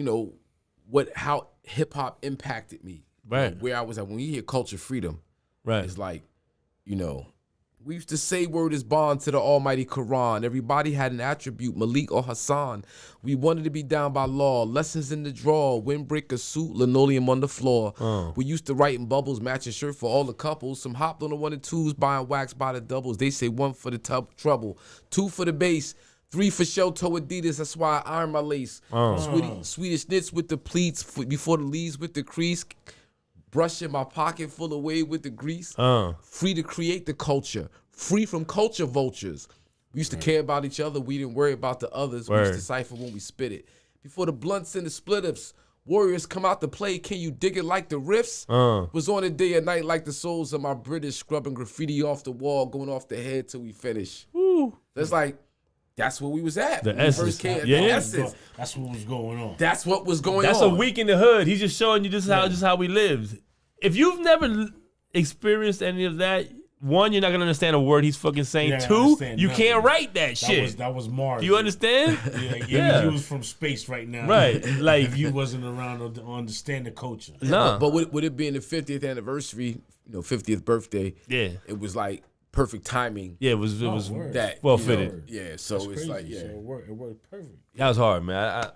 how hip hop impacted me. Right. Where I was at. When you hear culture freedom, Right. it's like, we used to say word is bond to the almighty Quran. Everybody had an attribute, Malik or Hassan. We wanted to be down by law. Lessons in the drawer, windbreaker suit, linoleum on the floor. We used to write in bubbles, matching shirt for all the couples. Some hopped on the 1 and 2s, buying wax by the doubles. They say 1 for the trouble, 2 for the bass, 3 for show toe Adidas. That's why I iron my lace. Swedish knits with the pleats before the leaves with the crease. Brushing my pocket full of wave with the grease. Free to create the culture. Free from culture vultures. We used to care about each other. We didn't worry about the others. We used to cipher when we spit it. Before the blunts and the split-ups, warriors come out to play. Can you dig it like the riffs? Was on a day and night like the souls of my British, scrubbing graffiti off the wall, going off the head till we finish. That's like, that's where we was at. The when we essence. first came. Yeah. The essence. That's what was going on. That's what was going That's on. a week in the hood. He's just showing you just how we lived. If you've never experienced any of that, one, you're not gonna understand a word he's fucking saying. Yeah, I Two, understand you nothing. can't write that shit. That was Mars. Do you understand? Yeah. You was from space right now. Right. Like if you wasn't around to understand the culture. No. But with it being the 50th anniversary, 50th birthday, it was like perfect timing. Yeah, it was word. That well fitted. Yeah, so That's it's crazy. like So it worked perfect. That was hard, man.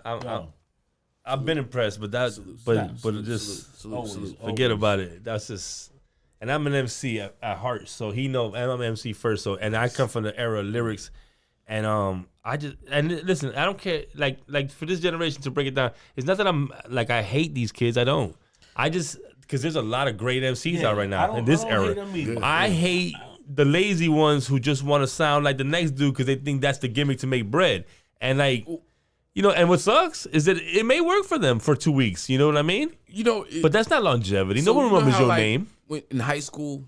I've been impressed, but that's salute. forget about it. That's just, and I'm an MC at heart, so he know, and I'm an MC first, so, and I come from the era of lyrics, and listen, I don't care, like for this generation to break it down, it's not that I'm like I hate these kids, I don't, I just because there's a lot of great MCs out right now in this era. I hate the lazy ones who just want to sound like the next dude because they think that's the gimmick to make bread, and like. And what sucks is that it may work for them for 2 weeks. You know what I mean? But that's not longevity. No one remembers your name. When in high school,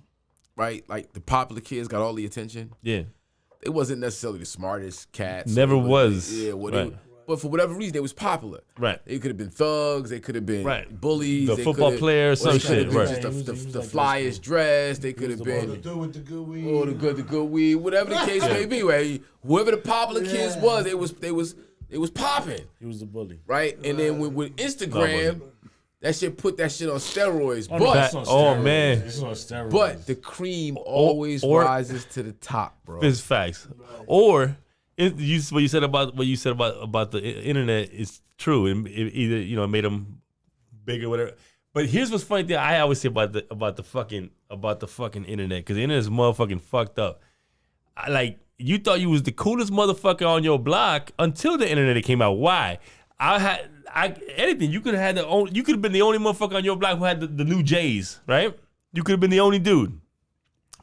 right? Like the popular kids got all the attention. Yeah. It wasn't necessarily the smartest cats. Never was. Yeah, Right. but for whatever reason, they was popular. Right. They could have been thugs. They could have been bullies. The they football players, some shit. Right. Just the flyest dress. They could have been. With the good weed. Oh, the good weed. Whatever the case may be. Right. Whoever the popular kids was, it was popping. He was the bully. Right? And then with Instagram, that shit put that shit on steroids. Man. It's on steroids. But the cream always rises to the top, bro. It's facts. Or what you said about the internet is true. And either it made them bigger, whatever. But here's what's funny that I always say about the fucking internet, because the internet is motherfucking fucked up. You thought you was the coolest motherfucker on your block until the internet came out. Why? Anything. You could have been the only motherfucker on your block who had the new J's, right? You could have been the only dude.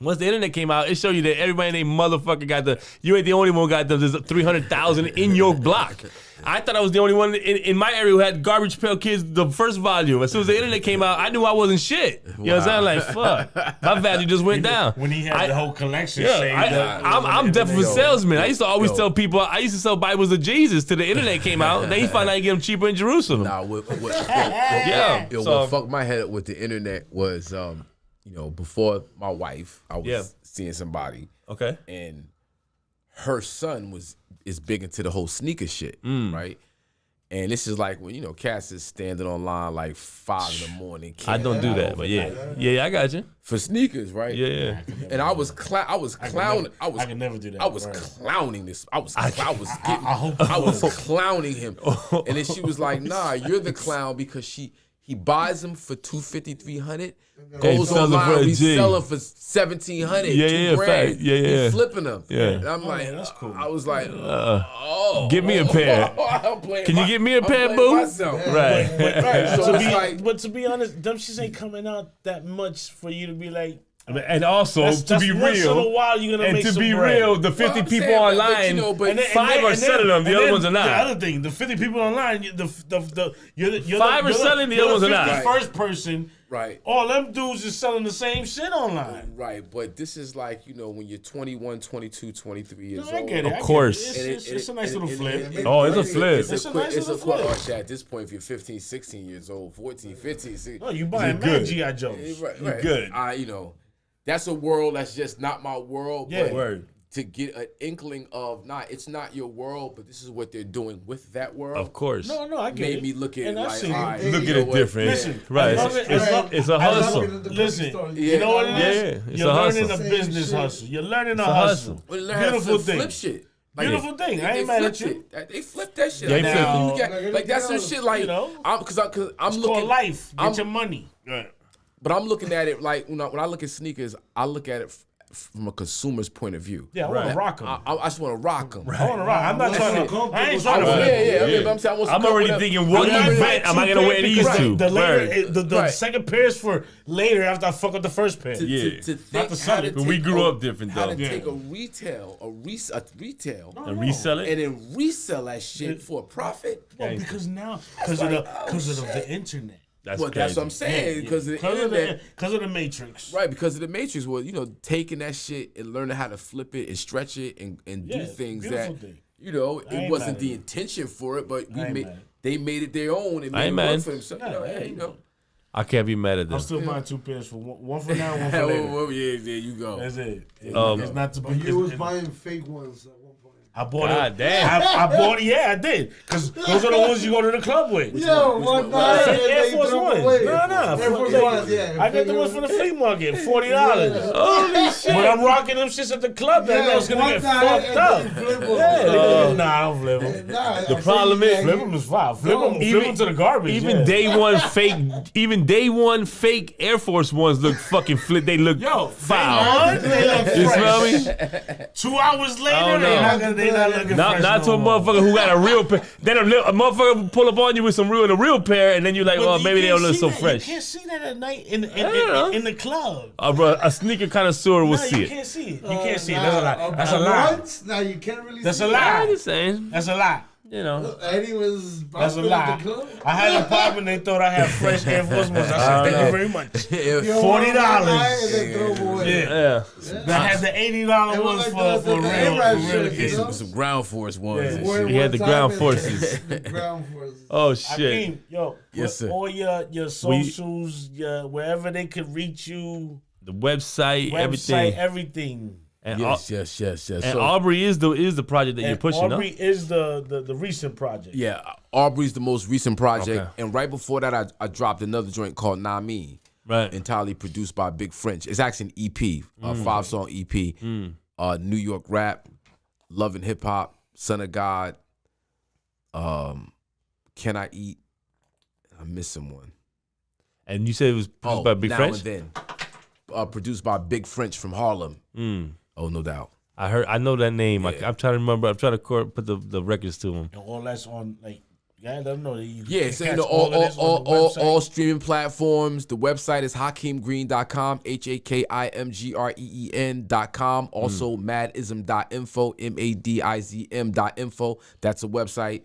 Once the internet came out, it showed you that everybody named motherfucker you ain't the only one who got them. There's 300,000 in your block. I thought I was the only one in my area who had Garbage Pail Kids, the first volume. As soon as the internet came out, I knew I wasn't shit. You know what I'm saying? Like, fuck. My value just went down. When he had the whole collection I'm definitely a salesman. I used to always tell people, I used to sell Bibles of Jesus till the internet came out. Then he found out you get them cheaper in Jerusalem. Nah, what fucked my head up with the internet was, before my wife, I was seeing somebody. Okay. And her son is big into the whole sneaker shit, right? And this is like when cats is standing online like 5 in the morning. I don't do that, but yeah, I got you for sneakers, right? Yeah. And I was clowning. I can never do that. I was clowning this. I was clowning him. And then she was like, "Nah, you're the clown because he buys them for $250, $300, goes online, we sell them for $1,700, $2,000. He's flipping them. Yeah. And I'm like, that's cool. I was like, give me a pair. Can you give me a pair, boo? Right. But to be honest, them shits ain't coming out that much for you to be like. And also, to be once in a real, while you're gonna and make to some be bread. real, the 50 people online, but 5 are selling them, the other ones are not. The other thing, the 50 people online, you're 5 are selling, the other ones are not. The first person Right. All them dudes is selling the same shit online. Right, but this is like, when you're 21, 22, 23 years I old. get it. Of course. It's a nice little flip. Oh, it's a flip. It's a nice little flip. At this point, if you're 15, 16 years old, 14, 15, 16. Oh, you buying mad G.I. Joes. Right. good. That's a world that's just not my world. Yeah. But Word. to get an inkling of, it's not your world, but this is what they're doing with that world. Of course. No, I get it. Made me look at it And I like, see it. all right, Look you at know it what? different. Listen, Right. I love it. It's a hustle. Listen, Yeah. you know what it is? Yeah, it's You're a learning hustle. a business hustle. You're learning a a hustle. hustle. Well, learn how to Beautiful flip thing. shit. Beautiful thing. I They ain't mad at flipped you. it. They flipped that shit. They Like, flipped you it. got- like that's some shit. Like, You know? I'm It's looking called life. Get I'm- your money. Right. But I'm looking at it like when I look at sneakers, I look at it from a consumer's point of view. Yeah, I want to rock them. I just want to rock them. I want to rock. I'm not trying to. I ain't trying to Yeah, flip. yeah. I mean, I'm saying, I'm already thinking, what event am I going to wear these to? The later, Word. the Right. second pair is for later after I fuck up the first pair. Yeah. To Not the think how to Sunday. But we take grew a- up different, How though. to Yeah. take a retail And resell and it? then resell that shit for a profit. Well, because now, because of the internet. That's Well, that's what I'm saying. Because of the internet. Because of the Matrix. Right, because of the Matrix, taking that shit and learning how to flip it and stretch it and do Yeah, things beautiful that, thing. I it ain't mad wasn't at the you. intention for it, but I ain't mad. they made it their own and I made it ain't work mad. for themselves. No, I Hey, ain't I can't be mad at I'm them. still buying two pairs for one for now, one for later. Well, yeah, there you go. That's it. It's not to be. But you was it's- buying fake ones at one point. I bought God it. damn. I bought it. Yeah, I did. Because those are the ones you go to the club with. Yo, one night Air Force Ones. Air Force Ones, yeah. I got the ones from the flea market, $40. Holy shit. But I'm rocking them shits at the club. That I was gonna get fucked up. Yeah, nah, I don't flip them. The problem is, Flip them is fine. Flip them Even- to the garbage. Even yeah. day one fake Air Force Ones look fucking flip. They look foul. They look You fresh. smell me? 2 hours later, Oh, no. they not looking fresh. Not to no a more. motherfucker who got a real pair. Then a motherfucker pull up on you with a real pair, and then you're like, But oh, you maybe they can't don't look see so that. fresh. You can't see that at night in know. the club. A sneaker connoisseur will No, see you it. can't see it. You can't see it. That's a lie. That's a lie. Now you can't really That's see a it. lie. I'm just saying, That's a lie. you know. Eddie was That's a popping lie. at the club. I had a pop and they thought I had fresh Air Force Ones. I said, thank you very much. You Yeah. don't want $40. one night and then throw them away. Yeah. I had the $80 It was ones like for the real. A-Rap For real shit, kids. you know? Some ground force ones. Yeah. and Wore shit. it He had one the time ground and forces. the ground forces. Oh shit. Hakeem, yo, Yes, put sir. all your socials, wherever they could reach you, The website, website, everything. everything. And, Yes. and So, Aubrey is the project that you're And pushing, Aubrey is the recent project. yeah, Aubrey's the most recent project, Okay. and right before that, I dropped another joint called Nami, Right. entirely produced by Big French. It's actually an EP, a 5-song EP. New York rap, love and hip hop, Son of God. Can I Eat? I'm missing one. And you said it was produced by Big Now French? and Then. Produced by Big French from Harlem. Oh, no doubt. I know that name. Yeah. I'm trying to remember. I'm trying to put the records to him. And all that's on let them know that you Yeah, can so catch all of this on the website. all streaming platforms. The website is HakeemGreen.com, HakeemGreen.com. Also madism.info, MADIZM.info. That's a website.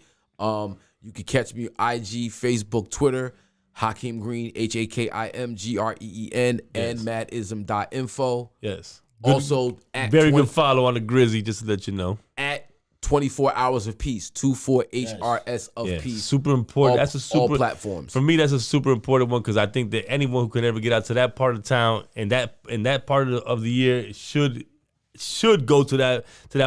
You can catch me on IG, Facebook, Twitter, Hakeem Green, HakeimGreen, and madism.info. Yes. Also at Very good follow on the Grizzy, just to let you know. at 24 Hours of Peace, 24HRS of Yeah, Peace. super important. All- That's a super all platforms. For me, that's a super important one because I think that anyone who can ever get out to that part of town and that part of the year should go to that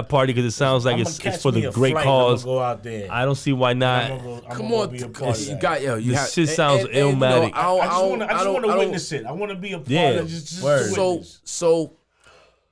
party because it sounds like I'ma it's catch for me the a great flight, cause. I'ma go out there. I don't see why not. Come on, be a part of you that. got you This have, shit sounds illmatic. I just want to witness it. I want to be a part Yeah, of it. Just word. to So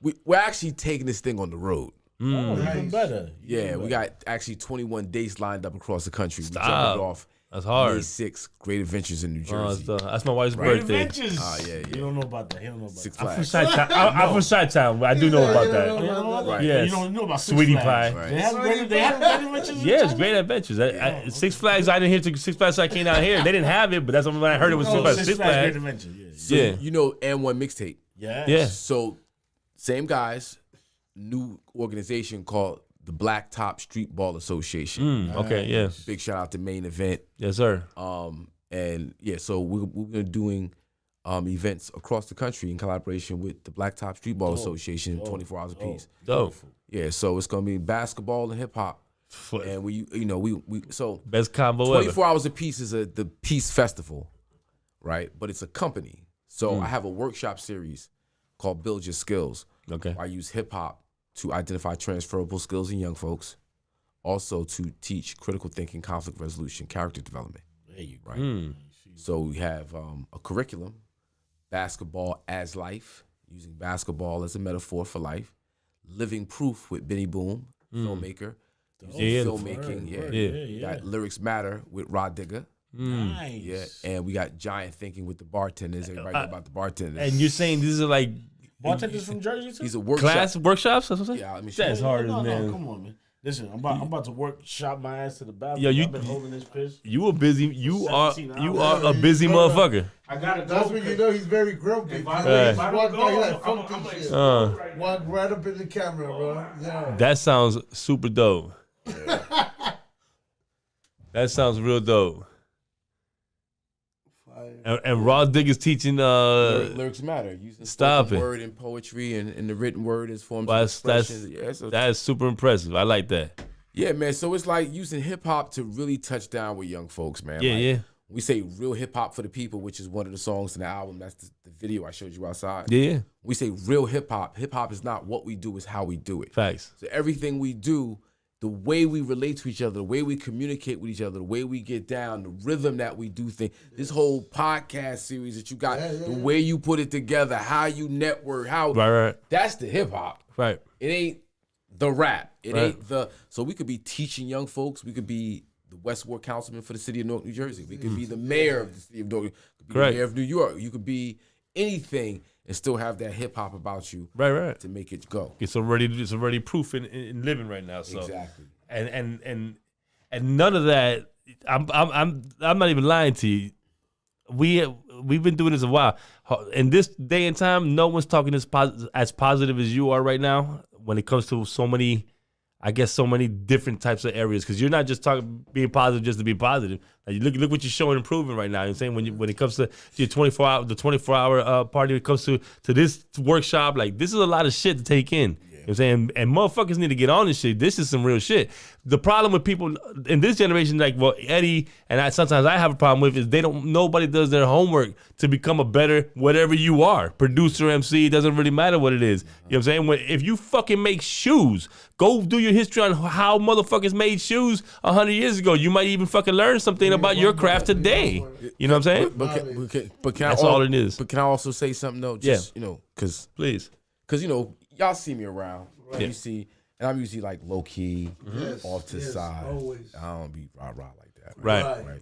witness. we're actually taking this thing on the road. Oh, even better. Yeah, we got actually 21 dates lined up across the country. We Stop. jumped it off. That's hard. May 6th, Great Adventures in New Jersey. That's my wife's Great birthday. Adventures. Yeah. You don't know about that. He don't know about Six that. I'm from Flags. Chi-Town. I'm from Chi-Town, but I do know about You that. don't know about that? Right. Yes. You don't know about Six Sweetie Flags. pie. Right. They have great adventures. in Yeah, it's China? great adventures. Six Flags, I didn't hear to Six Flags, so I came down here. They didn't have it, but that's when I heard it was Oh, Six Great Flags. Adventures. So, Yeah. you know, and one mixtape. Yeah. Yeah. So, same guys, new organization called the Black Top Street Ball Association. Okay, yeah. Big shout out to Main Event. Yes, sir. And yeah, so we're doing events across the country in collaboration with the Blacktop Streetball Association, 24 hours apiece. Dope. Yeah, so it's gonna be basketball and hip hop. And we so Best combo 24 hours apiece is the Peace Festival, right? But it's a company. So I have a workshop series called Build Your Skills. Okay. I use hip hop to identify transferable skills in young folks, also to teach critical thinking, conflict resolution, character development. There you go. Mm. So we have a curriculum, basketball as life, using basketball as a metaphor for life, living proof with Benny Boom, filmmaker, Yeah. filmmaking, Yeah. We got Lyrics Matter with Rod Digger. Nice. Yeah, and we got Giant Thinking with the bartenders. Everybody know about the bartenders. And you're saying these are like Bartenders from Jersey too? He's a workshop. class workshops? That's what I'm saying? Yeah, let me show That's you. hard, No, man. come on, man. Listen, I'm about to workshop my ass to the bathroom. Yo, you- I've been holding this piss. You a busy. You are 17 you hours. are a busy motherfucker. I gotta That's go. when you know he's very grumpy. If I Right. if I Walk don't by, go, he like, fuck I'm this shit. like, Walk right up in the camera, bro. Yeah. That sounds super dope. That sounds real dope. And Raw Digger's teaching Lyrics Matter. Using Stop spoken it. word and poetry and the written word as forms Well, of that's expression. Yeah, so that is super impressive. I like that. yeah, man. So it's like using hip hop to really touch down with young folks, man. Yeah, Like, yeah. We say real hip hop for the people, which is one of the songs in the album. That's the video I showed you outside. Yeah. We say real hip hop. Hip hop is not what we do, it's how we do it. Facts. So everything we do, the way we relate to each other, the way we communicate with each other, the way we get down, the rhythm that we do things, this whole podcast series that you got, the way you put it together, how you network, how Right. that's the hip hop. Right. It ain't the rap. It Right. ain't the so we could be teaching young folks, we could be the West Ward councilman for the city of Newark, New Jersey. We could be the mayor of the city of Newark, could be Correct. the mayor of New York. You could be anything and still have that hip hop about you Right. to make it go. It's already proof in living right now. So Exactly. and none of that. I'm not even lying to you. We've been doing this a while. In this day and time, no one's talking as positive as you are right now when it comes to so many different types of areas. Because you're not just being positive just to be positive. Like, look what you're showing improving right now. You know what I'm saying when it comes to your 24-hour party, when it comes to this workshop, like this is a lot of shit to take in. You know what I'm saying? And motherfuckers need to get on this shit. This is some real shit. The problem with people in this generation, like Eddie and sometimes I have a problem with, is nobody does their homework to become a better whatever you are. Producer, MC, it doesn't really matter what it is. You know what I'm saying? If you fucking make shoes, go do your history on how motherfuckers made shoes 100 years ago. You might even fucking learn something about your craft today. You know what I'm saying? But can That's I all it is. But can I also say something though? Just, because Please. y'all see me around. Right? Yeah. You see, and I'm usually like low key, Yes, off to the yes, side. always. I don't be rah rah like that.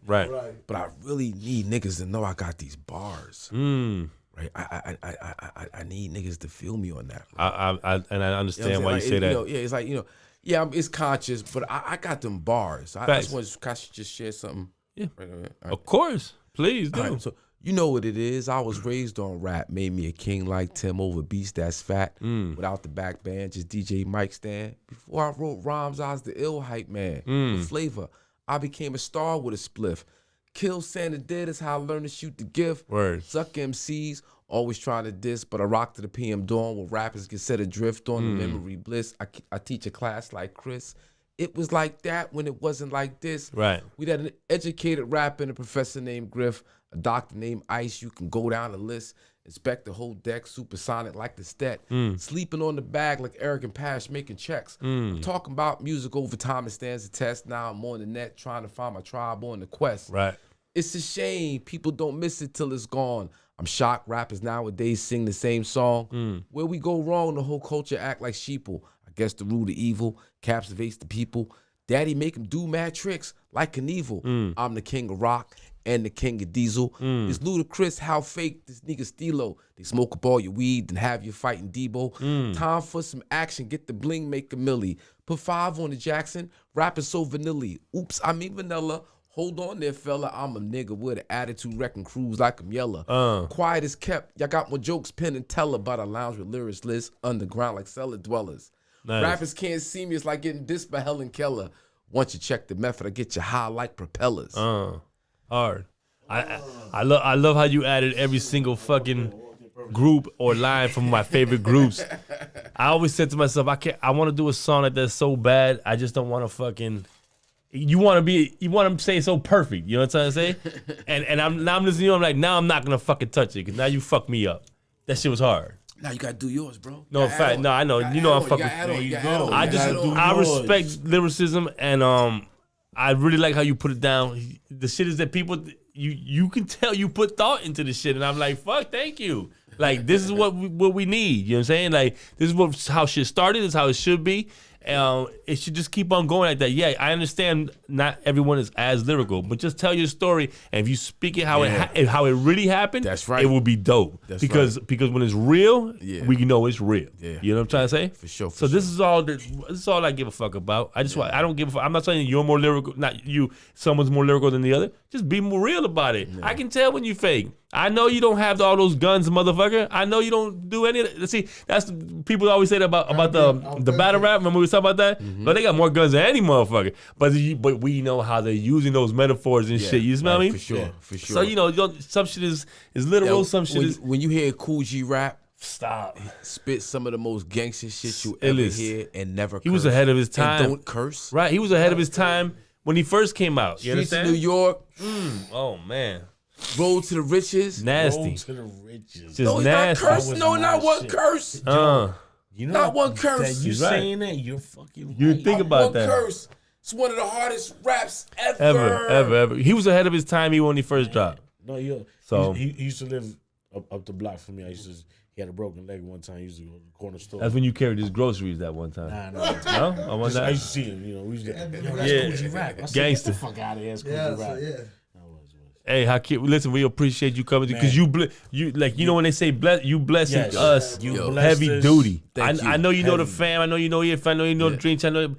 Right. But I really need niggas to know I got these bars. Mm. Right. I need niggas to feel me on that. I understand You know what why I'm you saying? say that. It's like it's conscious, but I got them bars. I Facts. just want to just share something. Yeah. Right. Of course. Please do. All right, so you know what it is. I was raised on rap. Made me a king like Tim over beats that's fat. Without the back band, just DJ mic stand. Before I wrote rhymes, I was the ill hype man. With flavor, I became a star with a spliff. Kill Santa Dead is how I learned to shoot the gift. Word. Suck MCs, always trying to diss, but I rock to the PM dawn where rappers get set adrift on the memory bliss. I teach a class like Chris. It was like that when it wasn't like this. Right. We had an educated rapper and a professor named Griff, a doctor named Ice. You can go down the list, inspect the whole deck, supersonic like the stat. Sleeping on the bag like Eric and Pash making checks. I'm talking about music over time, it stands a test. Now I'm on the net trying to find my tribe on the quest. Right. It's a shame people don't miss it till it's gone. I'm shocked rappers nowadays sing the same song. Where we go wrong, the whole culture act like sheeple. I guess the root of evil captivates the people. Daddy make him do mad tricks like Knievel. I'm the king of rock and the king of diesel. It's ludicrous how fake this nigga Stilo. They smoke up all your weed and have you fighting Debo. Time for some action, get the bling, make a milli. Put 5 on the Jackson, rapping so vanilla. Oops, I mean vanilla. Hold on there, fella. I'm a nigga with an attitude, wrecking crews like I'm yellow. Quiet as kept. Y'all got more jokes, pen and teller, but I lounge with lyrics list underground like cellar dwellers. Nice. Rappers can't see me. It's like getting dissed by Helen Keller. Once you check the method, I get you high like propellers. Hard. I love how you added every single fucking group or line from my favorite groups. I always said to myself, I want to do a song like that so bad. I just don't want to fucking. You want to say it's so perfect. You know what I'm trying to say? And I'm listening to you. I'm like, now I'm not gonna fucking touch it because now you fucked me up. That shit was hard. Now you gotta do yours, bro. No, in fact, no, I know. You know I'm fucking. I respect lyricism and I really like how you put it down. The shit is that people you can tell you put thought into the shit, and I'm like, fuck, thank you. Like this is what we need. You know what I'm saying? Like this is how shit started. This is how it should be. It should just keep on going like that. Yeah, I understand not everyone is as lyrical, but just tell your story, and if you speak it how it really happened, that's right. It will be dope. That's because when it's real, we know it's real. Yeah. You know what I'm trying to say? For sure. This is all I give a fuck about. I don't give a fuck. I'm not saying you're more lyrical, not you. Someone's more lyrical than the other. Just be more real about it. Yeah. I can tell when you fake. I know you don't have all those guns, motherfucker. I know you don't do any of that. See, that's people always say that about the battle rap. Remember we was talking about that? Mm-hmm. But they got more guns than any motherfucker. But we know how they're using those metaphors and shit. You smell me? For sure, for sure. So some shit is literal. Some shit is. When you hear Cool G rap, stop. Spit some of the most gangster shit you ever hear and never. He was ahead of his time. And don't curse. Right. He was ahead of his time when he first came out. You Streets understand? of New York. Oh man. Road to the riches. Nasty. Road to the riches. Just nasty. Not curse. No, not one curse. You know not one curse. That you saying that you're fucking. You think about that. One curse. It's one of the hardest raps ever. He was ahead of his time even when he first dropped. No, he used to live up the block from me. He had a broken leg one time. He used to go to the corner store. That's when you carried his groceries that one time. No? I used to see him. You know, we used to. That's Cool G rap. Gangster. Get the fuck out of here. That's Cool G rap. Yeah. Hey, Hakeem, listen, we appreciate you coming because you know when they say bless, you blessing us, you heavy duty. I know you know the fam. I know you know your fam. I know you know the Dream Channel.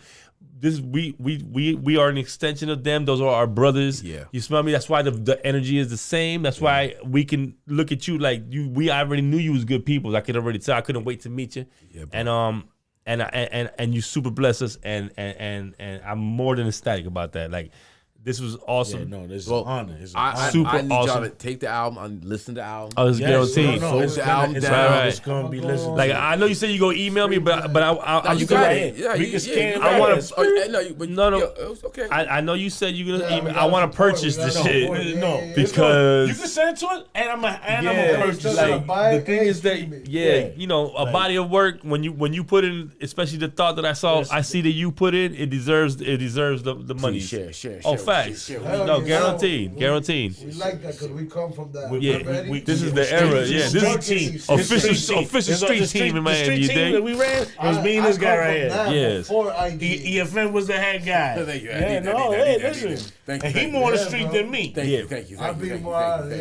This we are an extension of them. Those are our brothers. Yeah, you smell me. That's why the energy is the same. That's why we can look at you like you. I already knew you was good people. I could already tell. I couldn't wait to meet you. Yeah, and you super bless us, and I'm more than ecstatic about that. Like. This was awesome. Yeah, no, this is an honor. It's super I need awesome. y'all to take the album and listen to the album. Oh, it's guaranteed. It's the album down. Right. It's gonna be listened. Like I know you said you gonna email me, but I you got it. Yeah, we can scan. I want to. No. Okay. I know you said you're gonna email. I want to purchase the shit. No, because you can send it to it, and I'm gonna purchase it. Like the thing is that you know a body of work when you put in, especially the thought that I see that you put in, it deserves the money. Share. Oh, facts. No, guaranteed. We like that because we come from that. This is the era. Yeah, this is official street team in Miami. The street team that we ran was me and this guy right here. Yes. EFN was the head guy. Listen. And he more on the street than me. Thank you.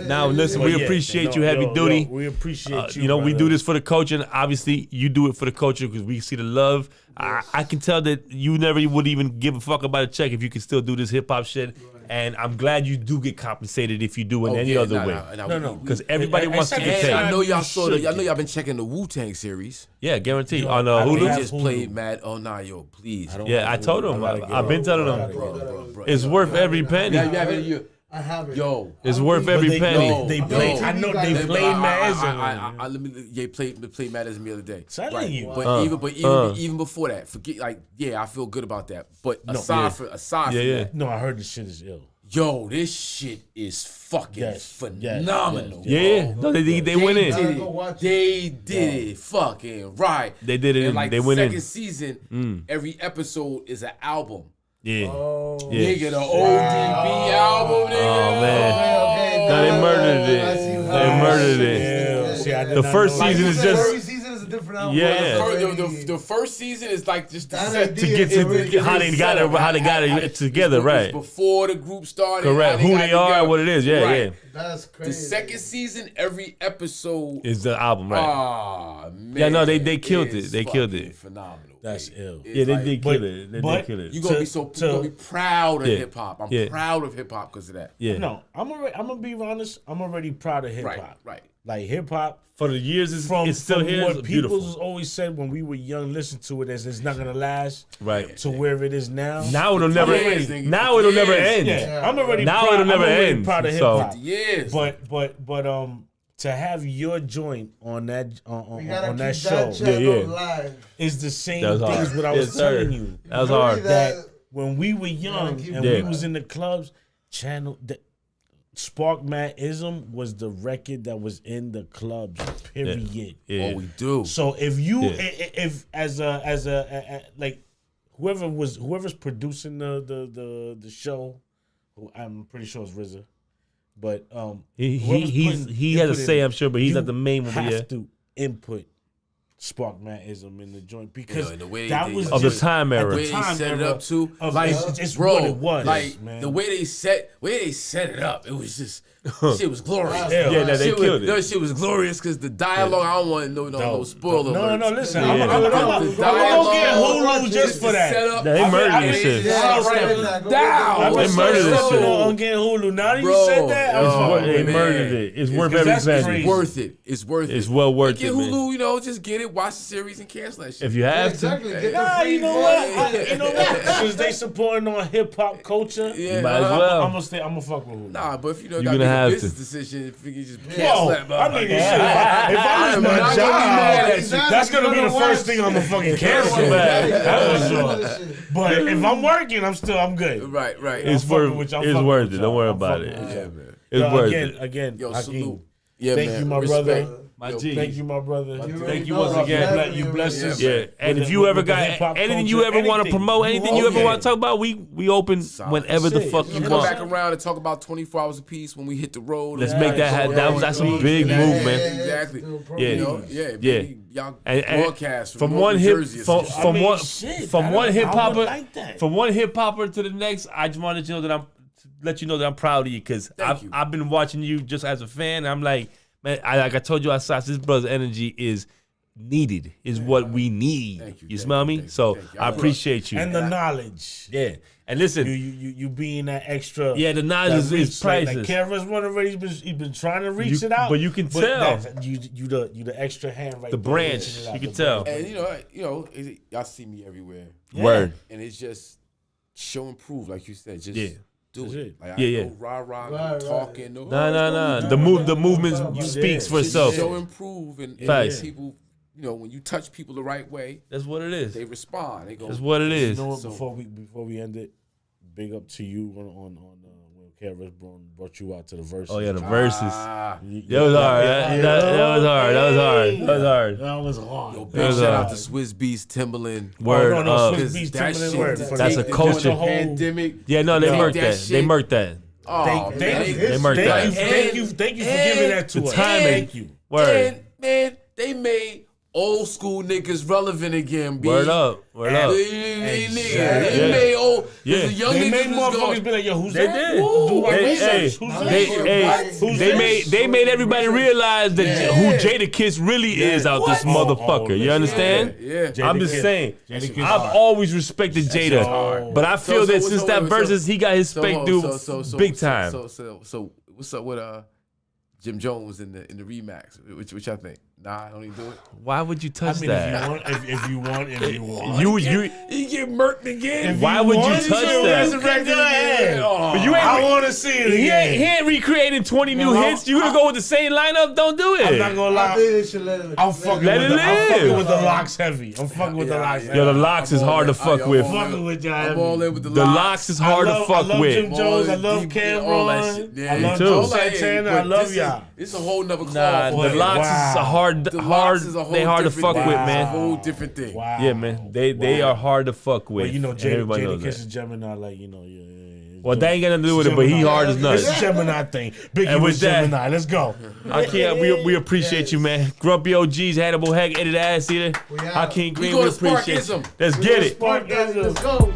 Now listen, we appreciate you, heavy duty. We appreciate you. You know, we do this for the culture, and obviously you do it for the culture because we see the love. I can tell that you never would even give a fuck about a check if you could still do this hip hop shit. And I'm glad you do get compensated if you do in any other way. No. Because everybody wants to get paid. I know y'all saw I know y'all been checking the Wu-Tang series. Yeah, guaranteed. On Hulu. They just played Mad. Oh, nah, yo, please. Yeah, I told him. I've been telling them. It's worth every penny. I have it. Yo, it's worth every penny. They played. I know they played Mad. They played Mad the other day. Telling you. But even before that, I feel good about that. But aside from that, no, I heard this shit is ill. Yo, this shit is fucking phenomenal. Yeah, no, they went in. They did it fucking right. They did it. And they went in. Second season, every episode is an album. Yeah. Nigga, the ODB album, nigga. Oh, man. No, they murdered it. They murdered it. Yeah. The first season is just... First season is a different album. Yeah. The first season is like just to get to how they got it together, right? Before the group started. Correct. Who they are, what it is. Yeah. That's crazy. The second season, every episode is the album, right? Ah, man. Yeah, no, they killed it. They killed it. Phenomenal. That's ill. Yeah, they like, did kill it. They did kill it. You gonna be proud of hip hop. I'm proud of hip hop because of that. Yeah. No, I'm gonna be honest. I'm already proud of hip hop. Right. Like hip hop. For the years, it's still from here. What It's people beautiful. always said when we were young, listen to it as it's not gonna last. Right. To where it is now. Now it'll never end. Now it'll never end. Yeah, I'm already now proud, it'll never I'm already end. proud of hip So hop. Yes. But to have your joint on that on that show is the same things what I was telling you. That was hard. That when we were young and we was in the clubs, Spark Matt-ism was the record that was in the clubs. Period. Yeah. Oh, we do. So if you if as a like whoever's producing the show, who I'm pretty sure it's RZA, but he has a say, I'm sure, but he's not the main one. Have to input Spark Matt-ism in the joint because the way that they- was of the just- time at era. the The way they time set it era up too, of- like it's bro, what it was, like man. the way they set it up, it was just shit was glorious. Yeah, they Shit killed it. That shit was glorious because the dialogue. I don't want no spoiler. No, alerts. listen, Yeah, I'm gonna get Hulu just for that. Set up, They murdered this shit. down. They murdered this shit. I'm getting Hulu. Now that you Bro, said that, I'm yo, fucking They with it. murdered it. It's worth every that's penny. crazy. Worth it. It's worth it. It's well worth Get it, man. Hulu, just get it, watch the series, and cancel that shit. If you have to. Exactly. Get the Nah, free you know what? You know what? Since they supporting on hip hop culture, Yeah, might as well. I'm gonna fuck with Hulu. Nah, but if you You're gotta gonna make a have business to. decision, if you can just Yo, cancel that. I mean, shit, if I I'm lose my not gonna be job, mad at you. that's gonna be the first thing I'm gonna fucking cancel. That's for sure. But if I'm working, I'm good. Right. It's fucking worth with it. y'all, It's fucking worth with it. y'all. Don't worry I'm about it. fucking with Yeah, y'all. man. It's Yo, worth it. Again, Yo, Hakeem, salute. Yeah, thank man. you, my Respect. brother. My Yo, G. Thank you, my brother. Thank you once again. You bless us. Yeah, and With if the- you with ever the got hip-hop anything you culture, ever want to anything. promote, anything you ever Okay. want to talk about, we open whenever the Shit. fuck You you Come want. back around and talk about 24 hours apiece when we hit the road. Let's make that happen. That's a big move, man. Exactly. Yeah. Maybe y'all And broadcast from North one New hip Jersey or something. from one shit, from one hip I would hopper like that. from one hip hopper to the next. I just wanted to know that let you know that I'm proud of you because Thank you. I've been watching you just as a fan. I'm like, man, like I told you outside, this brother's energy is needed, is what we need. Thank you, You thank smell you, me? thank you, So thank you. I appreciate you. And the knowledge. Yeah, and listen, You being that extra. yeah, the knowledge is reach, like priceless. Kara's one already. He's been trying to reach You- it out, but you can tell. you the extra hand right The there, branch, reaching it out, you can the tell. branch. And y'all see me everywhere, Word. and it's just show and prove, like you said. Just Yeah. do That's it. it. Like, Yeah. no rah-rah, no Right, talking, no. No. The movement You speaks did. for You itself. Show and prove, and Facts. people, when you touch people the right way, That's what it is. they respond. They go. That's what it is. You know what? So- Before we end it, big up to you on when Kara's brought you out to the verses. Oh yeah, the verses. Ah, That was hard. That was hard. That was hard. That was hard. That was hard. yo, big That was shout hard. out to Swiss Beats, Timberland. Word no, up. Swiss Beats, That Timberland, shit, word. to That's take a the culture. pandemic. Yeah, no, they Take murked that that. They shit. murked that. Oh, Thank man, you. They murked that. Thank you for giving that to The us. timing. Thank you. Word. And man, they made old school niggas relevant again. B. Word up. Word up. They Yeah. made old. Yeah. The young They niggas made was motherfuckers going. be like, yo, who's They that? did. Do my Hey, research. hey, Who's they, that? hey, Who's they that? made everybody realize that who Jada Kiss really is out this What? motherfucker. You Oh, understand? Yeah. Jada I'm just Kiss. saying. Jada Kiss I've hard. always respected Jada, hard. but I feel that since that versus, he got his spec due big time. So what's up with Jim Jones in the Remax? Which I think. Nah, I don't even do it. Why would you I touch mean, that? if you want. You He get murked again. Why would you touch that? Resurrect your head. But you I ain't. want to see it He again. ain't recreating 20 new No, hits. You gonna go with the same lineup? Don't do I'm not it. gonna I lie. think they should let it. I'm fucking Let with it the, I'm fucking live. with the locks heavy. I'm fucking with the locks heavy. Yo, the locks is hard to fuck with. Fucking with y'all I'm heavy. all in with the The locks is hard to I fuck love with. Jim Jones. I All love deep in all that Cameron. shit. Yeah, I love too. Joe All that, Santana. I but love this y'all. It's a whole nother call. Nah, for the it. locks is a hard, The locks is a whole they hard to different fuck thing. with, It's a man. whole different thing. Wow. Yeah, man. They are hard to fuck with. But you know, and everybody knows Jada Kiss that. is Gemini, like, yeah. Well, that ain't got nothing to do with it, but he hard as nuts. It's a Gemini thing. Biggie And with was that- Gemini. Let's go. I can't. We appreciate you, man. Grumpy OGs, Hannibal Heck, Edited Ass Eater, We out. Hakeem We Green. go We to appreciate you. Sparkism. Let's get it. Let's go.